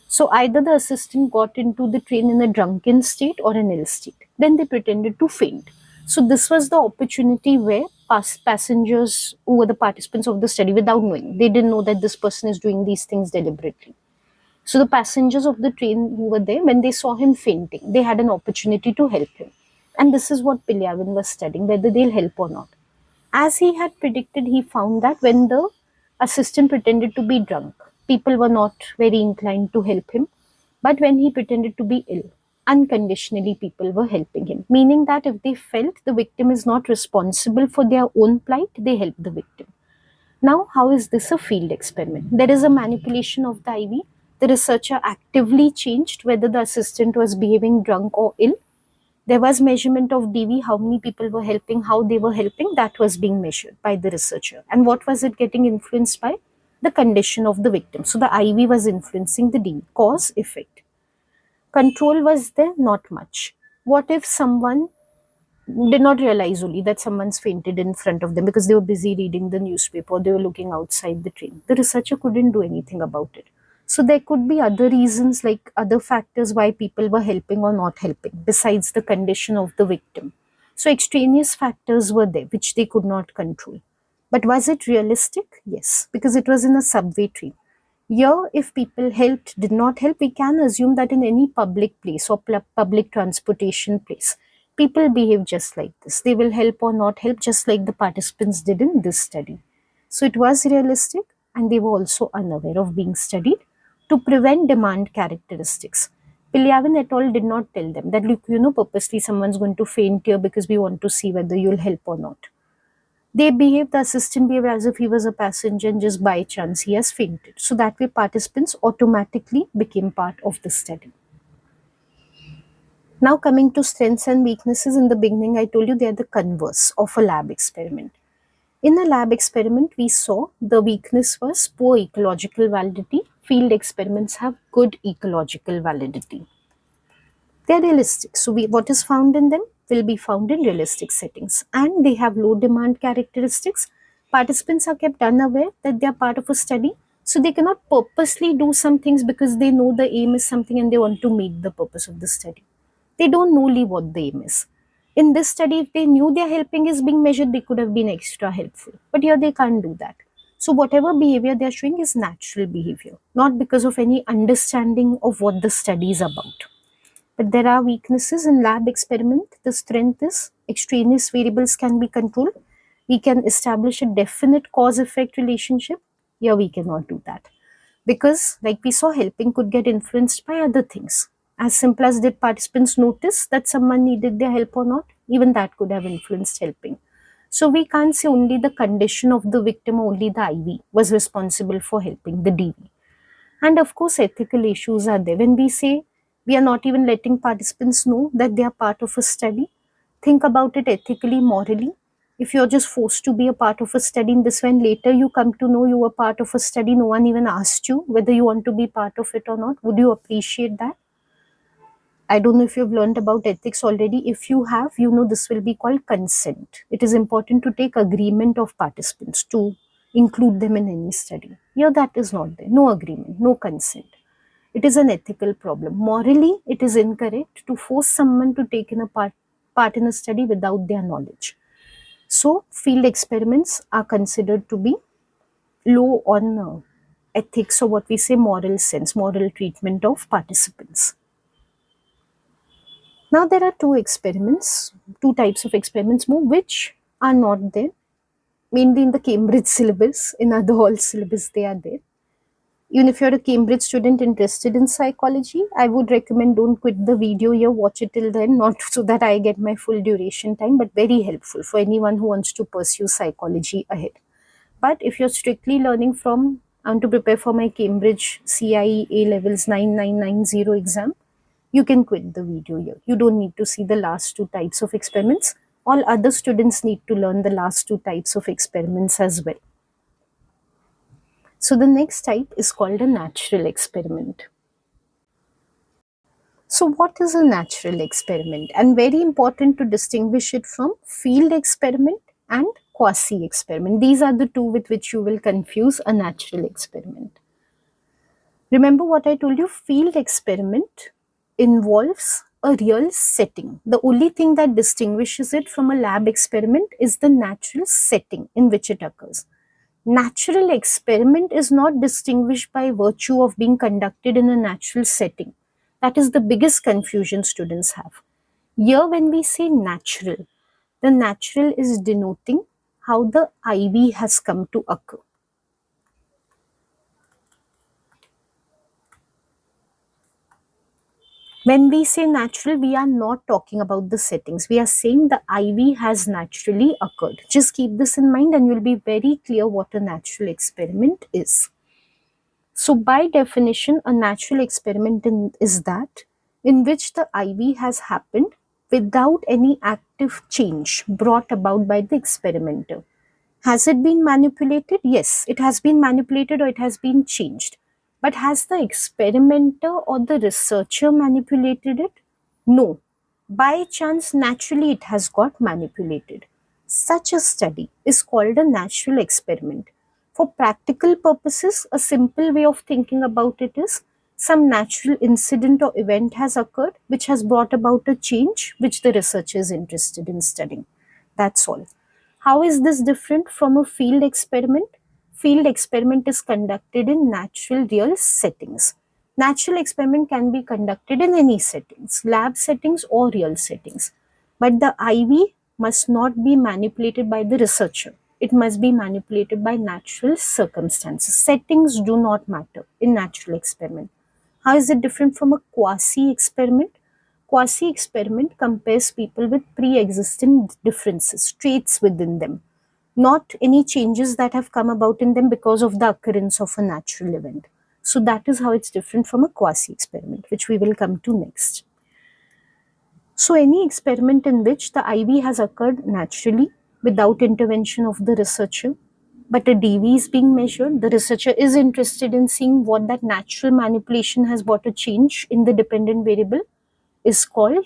So either the assistant got into the train in a drunken state or an ill state. Then they pretended to faint. So this was the opportunity where passengers who were the participants of the study without knowing, they didn't know that this person is doing these things deliberately. So the passengers of the train who were there, when they saw him fainting, they had an opportunity to help him. And this is what Pilyavin was studying, whether they'll help or not. As he had predicted, he found that when the assistant pretended to be drunk, people were not very inclined to help him. But when he pretended to be ill, unconditionally people were helping him, meaning that if they felt the victim is not responsible for their own plight, they help the victim. Now, how is this a field experiment? There is a manipulation of the IV. The researcher actively changed whether the assistant was behaving drunk or ill. There was measurement of DV, how many people were helping, how they were helping, that was being measured by the researcher. And what was it getting influenced by? The condition of the victim. So the IV was influencing the DV, cause, effect. Control was there, not much. What if someone did not realize only that someone's fainted in front of them because they were busy reading the newspaper or they were looking outside the train? The researcher couldn't do anything about it. So there could be other reasons, like other factors why people were helping or not helping besides the condition of the victim. So extraneous factors were there which they could not control. But was it realistic? Yes, because it was in a subway train. Here, if people helped, did not help, we can assume that in any public place or public transportation place, people behave just like this. They will help or not help, just like the participants did in this study. So it was realistic, and they were also unaware of being studied to prevent demand characteristics. Pilyavin et al. Did not tell them that, look, purposely someone's going to faint here because we want to see whether you'll help or not. They behaved, the assistant behaved as if he was a passenger and just by chance he has fainted. So that way participants automatically became part of the study. Now coming to strengths and weaknesses, in the beginning I told you they are the converse of a lab experiment. In a lab experiment, we saw the weakness was poor ecological validity. Field experiments have good ecological validity. They are realistic. So what is found in them will be found in realistic settings. And they have low demand characteristics. Participants are kept unaware that they are part of a study. So they cannot purposely do some things because they know the aim is something and they want to meet the purpose of the study. They don't know what the aim is. In this study, if they knew their helping is being measured, they could have been extra helpful. But here they can't do that. So whatever behavior they are showing is natural behavior, not because of any understanding of what the study is about. But there are weaknesses in lab experiment. The strength is extraneous variables can be controlled. We can establish a definite cause-effect relationship. Here we cannot do that. Because like we saw, helping could get influenced by other things. As simple as did participants notice that someone needed their help or not? Even that could have influenced helping. So we can't say only the condition of the victim, only the IV was responsible for helping the DV. And of course, ethical issues are there. When we say we are not even letting participants know that they are part of a study, think about it ethically, morally. If you're just forced to be a part of a study in this way, and later you come to know you were part of a study, no one even asked you whether you want to be part of it or not, would you appreciate that? I don't know if you've learned about ethics already. If you have, you know this will be called consent. It is important to take agreement of participants to include them in any study. Here that is not there. No agreement, no consent. It is an ethical problem. Morally, it is incorrect to force someone to take in a part in a study without their knowledge. So, field experiments are considered to be low on ethics, or what we say moral sense, moral treatment of participants. Now, there are two types of experiments more, which are not there, mainly in the Cambridge syllabus. In other all syllabus, they are there. Even if you're a Cambridge student interested in psychology, I would recommend don't quit the video here, watch it till then, not so that I get my full duration time, but very helpful for anyone who wants to pursue psychology ahead. But if you're strictly learning from, I want to prepare for my Cambridge CIE A levels 9990 exam, you can quit the video here. You don't need to see the last two types of experiments. All other students need to learn the last two types of experiments as well. So the next type is called a natural experiment. So what is a natural experiment? And very important to distinguish it from field experiment and quasi experiment. These are the two with which you will confuse a natural experiment. Remember what I told you, field experiment involves a real setting. The only thing that distinguishes it from a lab experiment is the natural setting in which it occurs. Natural experiment is not distinguished by virtue of being conducted in a natural setting. That is the biggest confusion students have. Here when we say natural, the natural is denoting how the IV has come to occur. When we say natural, we are not talking about the settings. We are saying the IV has naturally occurred. Just keep this in mind and you'll be very clear what a natural experiment is. So, by definition, a natural experiment is that in which the IV has happened without any active change brought about by the experimenter. Has it been manipulated? Yes, it has been manipulated or it has been changed. But has the experimenter or the researcher manipulated it? No. By chance, naturally, it has got manipulated. Such a study is called a natural experiment. For practical purposes, a simple way of thinking about it is some natural incident or event has occurred which has brought about a change which the researcher is interested in studying. That's all. How is this different from a field experiment? Field experiment is conducted in natural real settings. Natural experiment can be conducted in any settings, lab settings or real settings. But the IV must not be manipulated by the researcher. It must be manipulated by natural circumstances. Settings do not matter in natural experiment. How is it different from a quasi experiment? Quasi experiment compares people with pre existing differences, traits within them, not any changes that have come about in them because of the occurrence of a natural event. So, that is how it's different from a quasi experiment, which we will come to next. So, any experiment in which the IV has occurred naturally without intervention of the researcher, but a DV is being measured, the researcher is interested in seeing what that natural manipulation has brought a change in the dependent variable, is called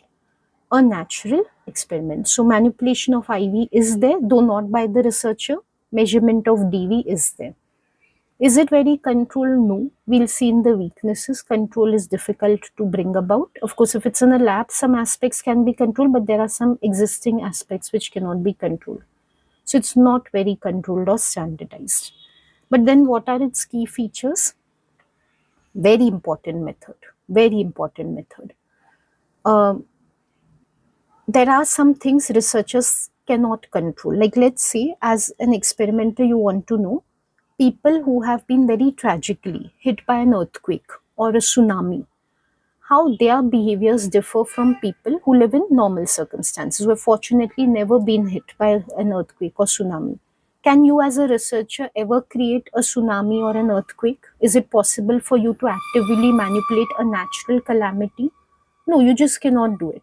a natural experiment. So, manipulation of IV is there, though not by the researcher. Measurement of DV is there. Is it very controlled? No. We'll see in the weaknesses. Control is difficult to bring about. Of course, if it's in a lab, some aspects can be controlled, but there are some existing aspects which cannot be controlled. So, it's not very controlled or standardized. But then, what are its key features? Very important method. Very important method. Um, there are some things researchers cannot control. Like, let's say, as an experimenter, you want to know people who have been very tragically hit by an earthquake or a tsunami, how their behaviors differ from people who live in normal circumstances, who have fortunately never been hit by an earthquake or tsunami. Can you, as a researcher, ever create a tsunami or an earthquake? Is it possible for you to actively manipulate a natural calamity? No, you just cannot do it.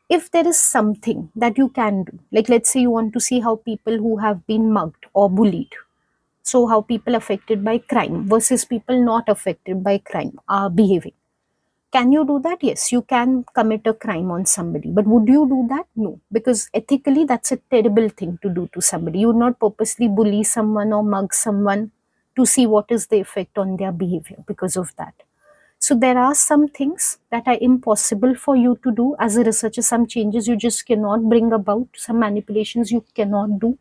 If there is something that you can do, like let's say you want to see how people who have been mugged or bullied, so how people affected by crime versus people not affected by crime are behaving. Can you do that? Yes, you can commit a crime on somebody. But would you do that? No, because ethically that's a terrible thing to do to somebody. You would not purposely bully someone or mug someone to see what is the effect on their behavior because of that. So there are some things that are impossible for you to do as a researcher. Some changes you just cannot bring about. Some manipulations you cannot do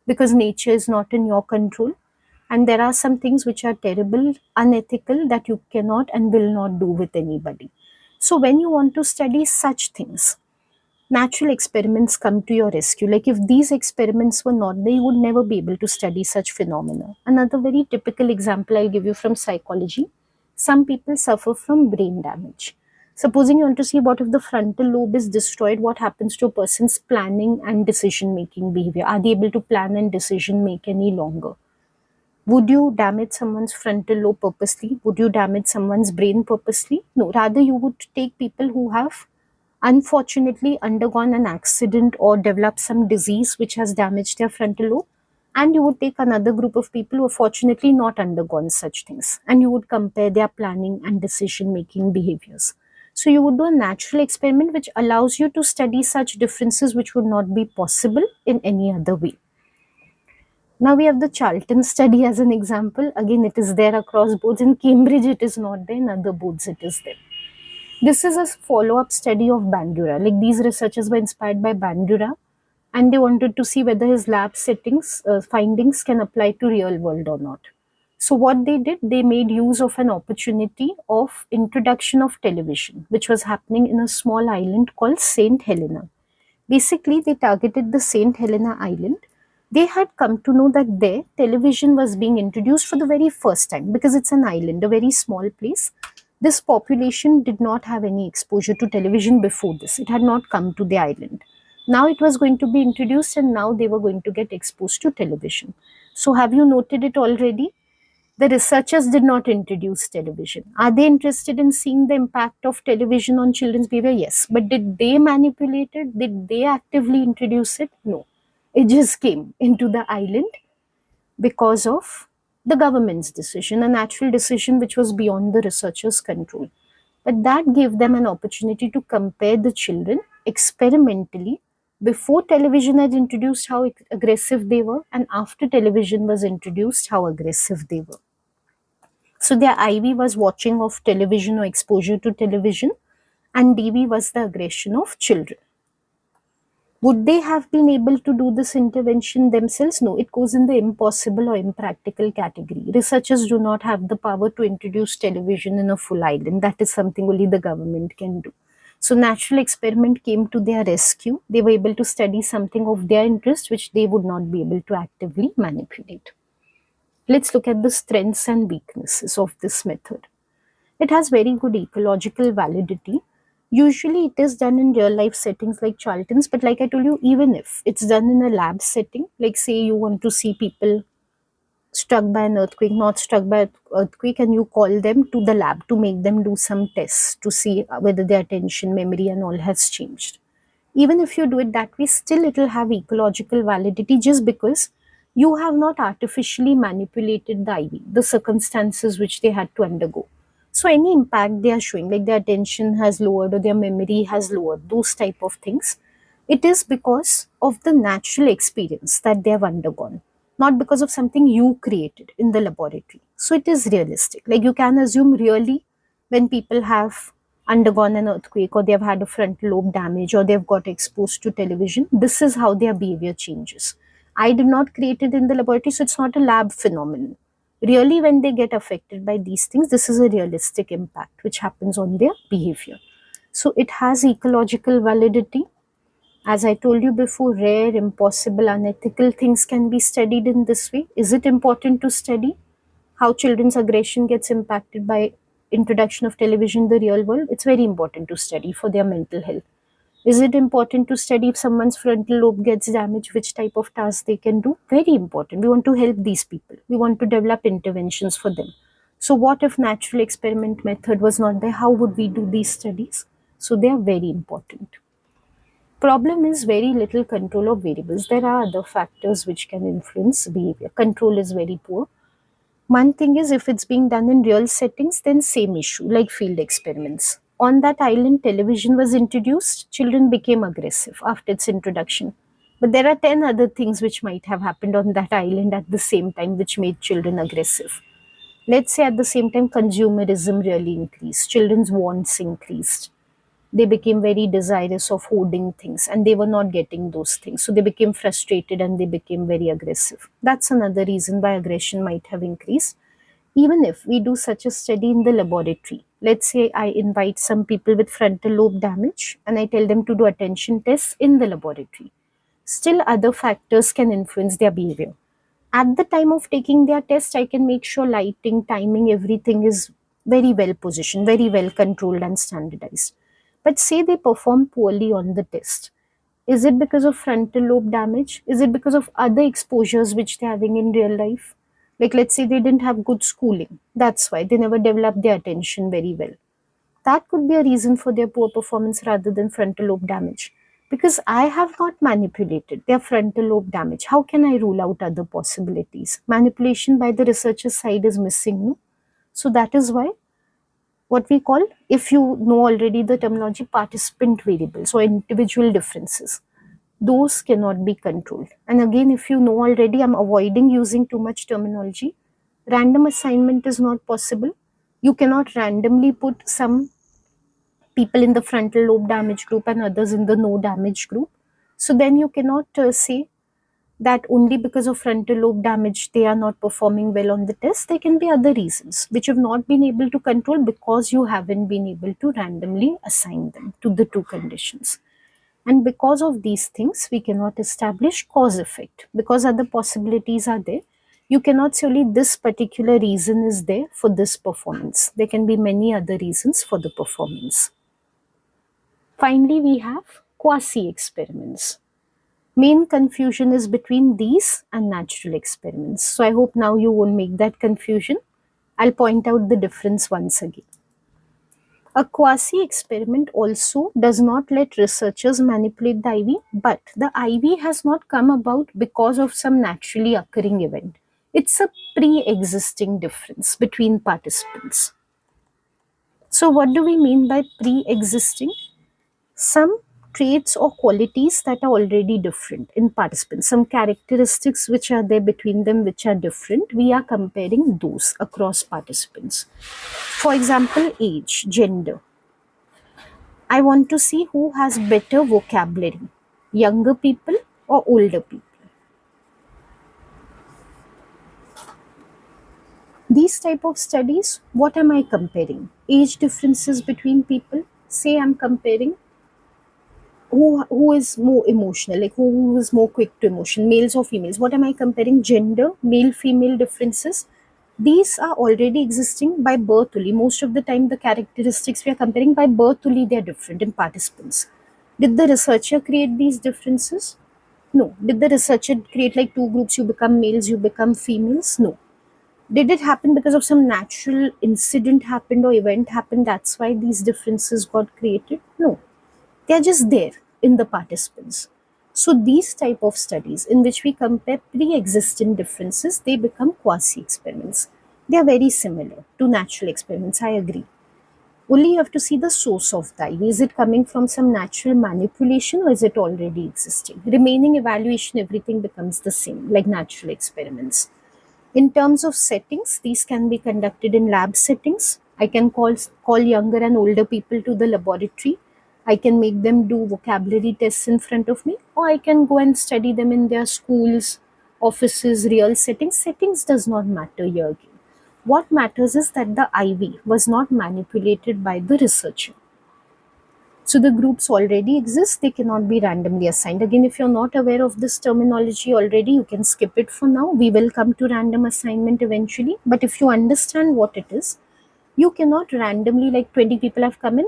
because nature is not in your control. And there are some things which are terrible, unethical, that you cannot and will not do with anybody. So when you want to study such things, natural experiments come to your rescue. Like if these experiments were not there, you would never be able to study such phenomena. Another very typical example I'll give you from psychology. Some people suffer from brain damage. Supposing you want to see what if the frontal lobe is destroyed, what happens to a person's planning and decision making behavior? Are they able to plan and decision make any longer? Would you damage someone's frontal lobe purposely? Would you damage someone's brain purposely? No, rather you would take people who have unfortunately undergone an accident or developed some disease which has damaged their frontal lobe, and you would take another group of people who have fortunately not undergone such things, and you would compare their planning and decision making behaviors. So you would do a natural experiment which allows you to study such differences which would not be possible in any other way. Now we have the Charlton study as an example. Again, it is there across boards. In Cambridge, it is not there. In other boards, it is there. This is a follow-up study of Bandura. Like these researchers were inspired by Bandura, and they wanted to see whether his lab settings findings can apply to real world or not. So what they did, they made use of an opportunity of introduction of television, which was happening in a small island called Saint Helena. Basically, they targeted the St. Helena Island. They had come to know that there television was being introduced for the very first time because it's an island, a very small place. This population did not have any exposure to television before this. It had not come to the island. Now it was going to be introduced, and now they were going to get exposed to television. So, have you noted it already? The researchers did not introduce television. Are they interested in seeing the impact of television on children's behavior? Yes. But did they manipulate it? Did they actively introduce it? No. It just came into the island because of the government's decision, a natural decision which was beyond the researchers' control. But that gave them an opportunity to compare the children experimentally before television had introduced how aggressive they were, and after television was introduced how aggressive they were. So their IV was watching of television or exposure to television, and DV was the aggression of children. Would they have been able to do this intervention themselves? No, it goes in the impossible or impractical category. Researchers do not have the power to introduce television in a full island. That is something only the government can do. So natural experiment came to their rescue. They were able to study something of their interest which they would not be able to actively manipulate. Let's look at the strengths and weaknesses of this method. It has very good ecological validity. Usually, it is done in real life settings like Charlton's, but like I told you, even if it's done in a lab setting, like say you want to see people struck by an earthquake, not struck by an earthquake, and you call them to the lab to make them do some tests to see whether their attention, memory, and all has changed. Even if you do it that way, still it will have ecological validity just because you have not artificially manipulated the IV, the circumstances which they had to undergo. So any impact they are showing, like their attention has lowered or their memory has lowered, those type of things, it is because of the natural experience that they have undergone, not because of something you created in the laboratory. So it is realistic. Like you can assume really when people have undergone an earthquake or they have had a frontal lobe damage or they've got exposed to television, this is how their behavior changes. I did not create it in the laboratory, so it's not a lab phenomenon. Really, when they get affected by these things, this is a realistic impact which happens on their behavior. So it has ecological validity. As I told you before, rare, impossible, unethical things can be studied in this way. Is it important to study how children's aggression gets impacted by introduction of television in the real world? It's very important to study for their mental health. Is it important to study if someone's frontal lobe gets damaged, which type of tasks they can do? Very important. We want to help these people. We want to develop interventions for them. So what if natural experiment method was not there? How would we do these studies? So they are very important. Problem is very little control of variables. There are other factors which can influence behavior. Control is very poor. One thing is, if it's being done in real settings, then same issue, like field experiments. On that island, television was introduced, children became aggressive after its introduction. But there are 10 other things which might have happened on that island at the same time which made children aggressive. Let's say at the same time, consumerism really increased, children's wants increased. They became very desirous of hoarding things and they were not getting those things. So they became frustrated and they became very aggressive. That's another reason why aggression might have increased. Even if we do such a study in the laboratory, let's say I invite some people with frontal lobe damage and I tell them to do attention tests in the laboratory, still other factors can influence their behavior. At the time of taking their test, I can make sure lighting, timing, everything is very well positioned, very well controlled and standardized. But say they perform poorly on the test. Is it because of frontal lobe damage? Is it because of other exposures which they're having in real life? Like, let's say they didn't have good schooling. That's why they never developed their attention very well. That could be a reason for their poor performance rather than frontal lobe damage. Because I have not manipulated their frontal lobe damage. How can I rule out other possibilities? Manipulation by the researcher's side is missing, no? So that is why what we call, if you know already the terminology, participant variables or individual differences, those cannot be controlled. And again, if you know already, I'm avoiding using too much terminology. Random assignment is not possible. You cannot randomly put some people in the frontal lobe damage group and others in the no damage group. So then you cannot say that only because of frontal lobe damage they are not performing well on the test. There can be other reasons which you've not been able to control because you haven't been able to randomly assign them to the two conditions. And because of these things, we cannot establish cause effect because other possibilities are there. You cannot say only this particular reason is there for this performance. There can be many other reasons for the performance. Finally, we have quasi experiments. Main confusion is between these and natural experiments. So I hope now you won't make that confusion. I'll point out the difference once again. A quasi experiment also does not let researchers manipulate the IV, but the IV has not come about because of some naturally occurring event. It's a pre existing difference between participants. So, what do we mean by pre existing? Some traits or qualities that are already different in participants, some characteristics which are there between them which are different, we are comparing those across participants. For example, age, gender. I want to see who has better vocabulary, younger people or older people. These type of studies, what am I comparing? Age differences between people. Say I'm comparing who is more emotional, like who is more quick to emotion, males or females. What am I comparing? Gender, male female differences. These are already existing by birth only. Most of the time the characteristics we are comparing by birth only, they are different in participants. Did the researcher create these differences? No. Did the researcher create like two groups, you become males, you become females? No. Did it happen because of some natural incident happened or event happened, that's why these differences got created? No. They are just there in the participants. So these type of studies in which we compare pre-existing differences, they become quasi-experiments. They are very similar to natural experiments, I agree. Only you have to see the source of the IV. Is it coming from some natural manipulation or is it already existing? Remaining evaluation, everything becomes the same, like natural experiments. In terms of settings, these can be conducted in lab settings. I can call younger and older people to the laboratory. I can make them do vocabulary tests in front of me, or I can go and study them in their schools, offices, real settings. Settings does not matter here again. What matters is that the IV was not manipulated by the researcher. So the groups already exist, they cannot be randomly assigned. Again, if you're not aware of this terminology already, you can skip it for now. We will come to random assignment eventually. But if you understand what it is, you cannot randomly, like 20 people have come in,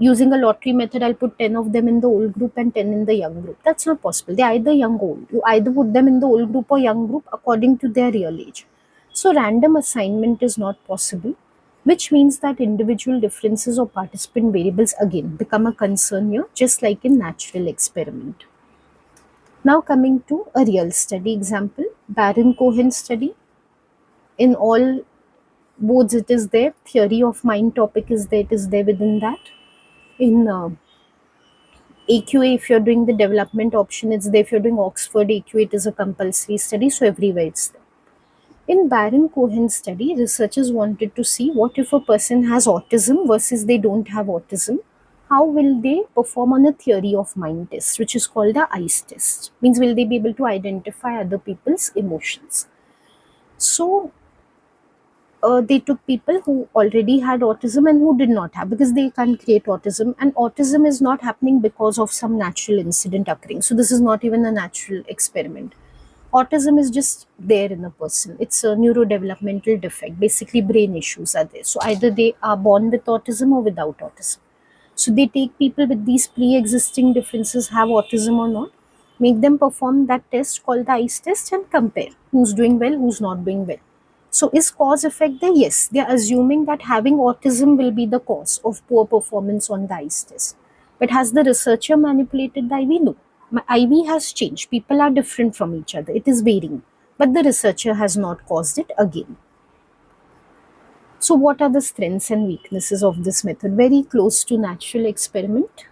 using a lottery method, I'll put 10 of them in the old group and 10 in the young group. That's not possible. They're either young or old. You either put them in the old group or young group according to their real age. So random assignment is not possible, which means that individual differences or participant variables again become a concern here, just like in natural experiment. Now coming to a real study example, Baron-Cohen study. In all boards it is there, theory of mind topic is there, it is there within that. In AQA, if you're doing the development option, it's there. If you're doing Oxford AQA, it is a compulsory study, so everywhere it's there. In Baron-Cohen study, researchers wanted to see what if a person has autism versus they don't have autism. How will they perform on a theory of mind test, which is called the ICE test. Means will they be able to identify other people's emotions. So they took people who already had autism and who did not have, because they can't create autism, and autism is not happening because of some natural incident occurring. So this is not even a natural experiment. Autism is just there in a person. It's a neurodevelopmental defect. Basically brain issues are there. So either they are born with autism or without autism. So they take people with these pre-existing differences, have autism or not, make them perform that test called the ICE test and compare who's doing well, who's not doing well. So is cause effect there? Yes. They are assuming that having autism will be the cause of poor performance on the ICE test. But has the researcher manipulated the IV? No. My IV has changed. People are different from each other. It is varying. But the researcher has not caused it again. So what are the strengths and weaknesses of this method? Very close to natural experiment.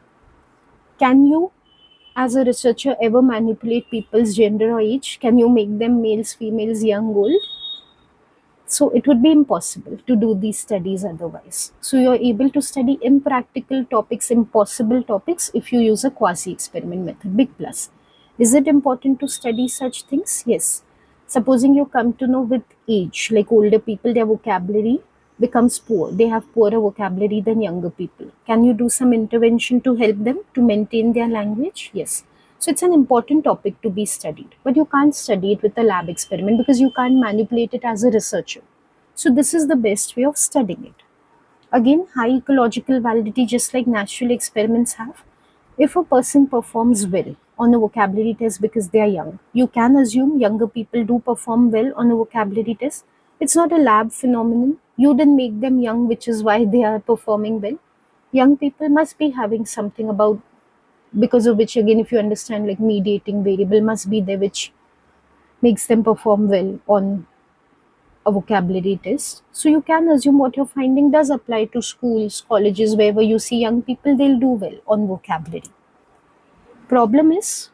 Can you, as a researcher, ever manipulate people's gender or age? Can you make them males, females, young, old? So it would be impossible to do these studies otherwise. So you're able to study impractical topics, impossible topics if you use a quasi-experiment method. Big plus. Is it important to study such things? Yes. Supposing you come to know with age, like older people, their vocabulary becomes poor. They have poorer vocabulary than younger people. Can you do some intervention to help them to maintain their language? Yes. So it's an important topic to be studied, but you can't study it with a lab experiment because you can't manipulate it as a researcher. So this is the best way of studying it. Again, high ecological validity, just like natural experiments have. If a person performs well on a vocabulary test because they are young, you can assume younger people do perform well on a vocabulary test. It's not a lab phenomenon. You didn't make them young, which is why they are performing well. Young people must be having something about, because of which, again, if you understand, like mediating variable must be there, which makes them perform well on a vocabulary test. So you can assume what you're finding does apply to schools, colleges, wherever you see young people, they'll do well on vocabulary. Problem is,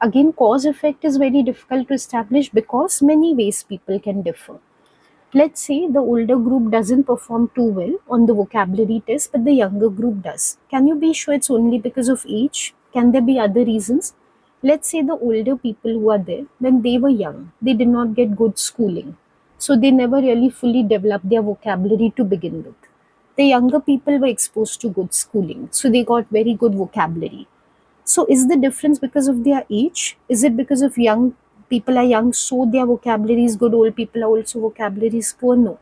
again, cause effect is very difficult to establish because many ways people can differ. Let's say the older group doesn't perform too well on the vocabulary test, but the younger group does. Can you be sure it's only because of age? Can there be other reasons? Let's say the older people who are there, when they were young, they did not get good schooling. So they never really fully developed their vocabulary to begin with. The younger people were exposed to good schooling, so they got very good vocabulary. So is the difference because of their age? Is it because of young people are young, so their vocabulary is good, old people are also vocabulary is poor? No.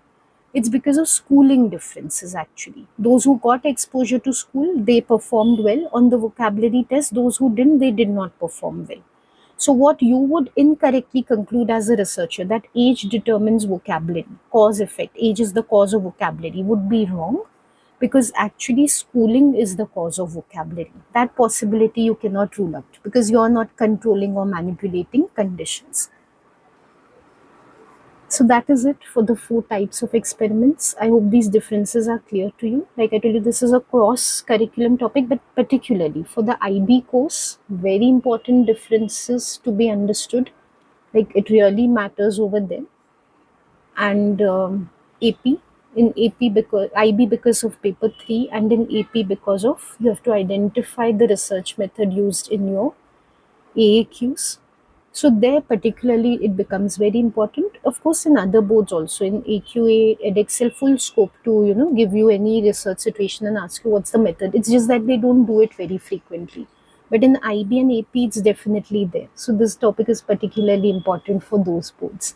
It's because of schooling differences actually. Those who got exposure to school, they performed well on the vocabulary test. Those who didn't, they did not perform well. So what you would incorrectly conclude as a researcher that age determines vocabulary, cause effect, age is the cause of vocabulary would be wrong, because actually schooling is the cause of vocabulary. That possibility you cannot rule out because you are not controlling or manipulating conditions. So that is it for the 4 types of experiments. I hope these differences are clear to you. Like I told you, this is a cross curriculum topic, but particularly for the IB course, very important differences to be understood. Like it really matters over there. And AP, in AP because IB because of paper 3, and in AP because of you have to identify the research method used in your AAQs. So there particularly it becomes very important. Of course, in other boards also, in AQA, Edexcel, full scope to give you any research situation and ask you what's the method. It's just that they don't do it very frequently. But in IB and AP, it's definitely there. So this topic is particularly important for those boards.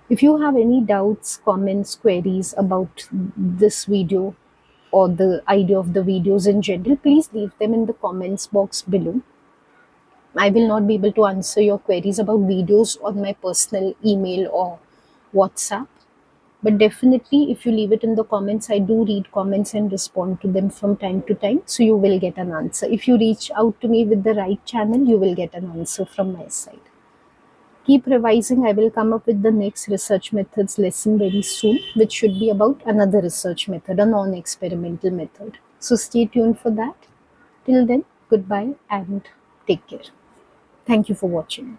If you have any doubts, comments, queries about this video or the idea of the videos in general, please leave them in the comments box below. I will not be able to answer your queries about videos on my personal email or WhatsApp. But definitely, if you leave it in the comments, I do read comments and respond to them from time to time. So you will get an answer. If you reach out to me with the right channel, you will get an answer from my side. Keep revising. I will come up with the next research methods lesson very soon, which should be about another research method, a non-experimental method. So stay tuned for that. Till then, goodbye and take care. Thank you for watching.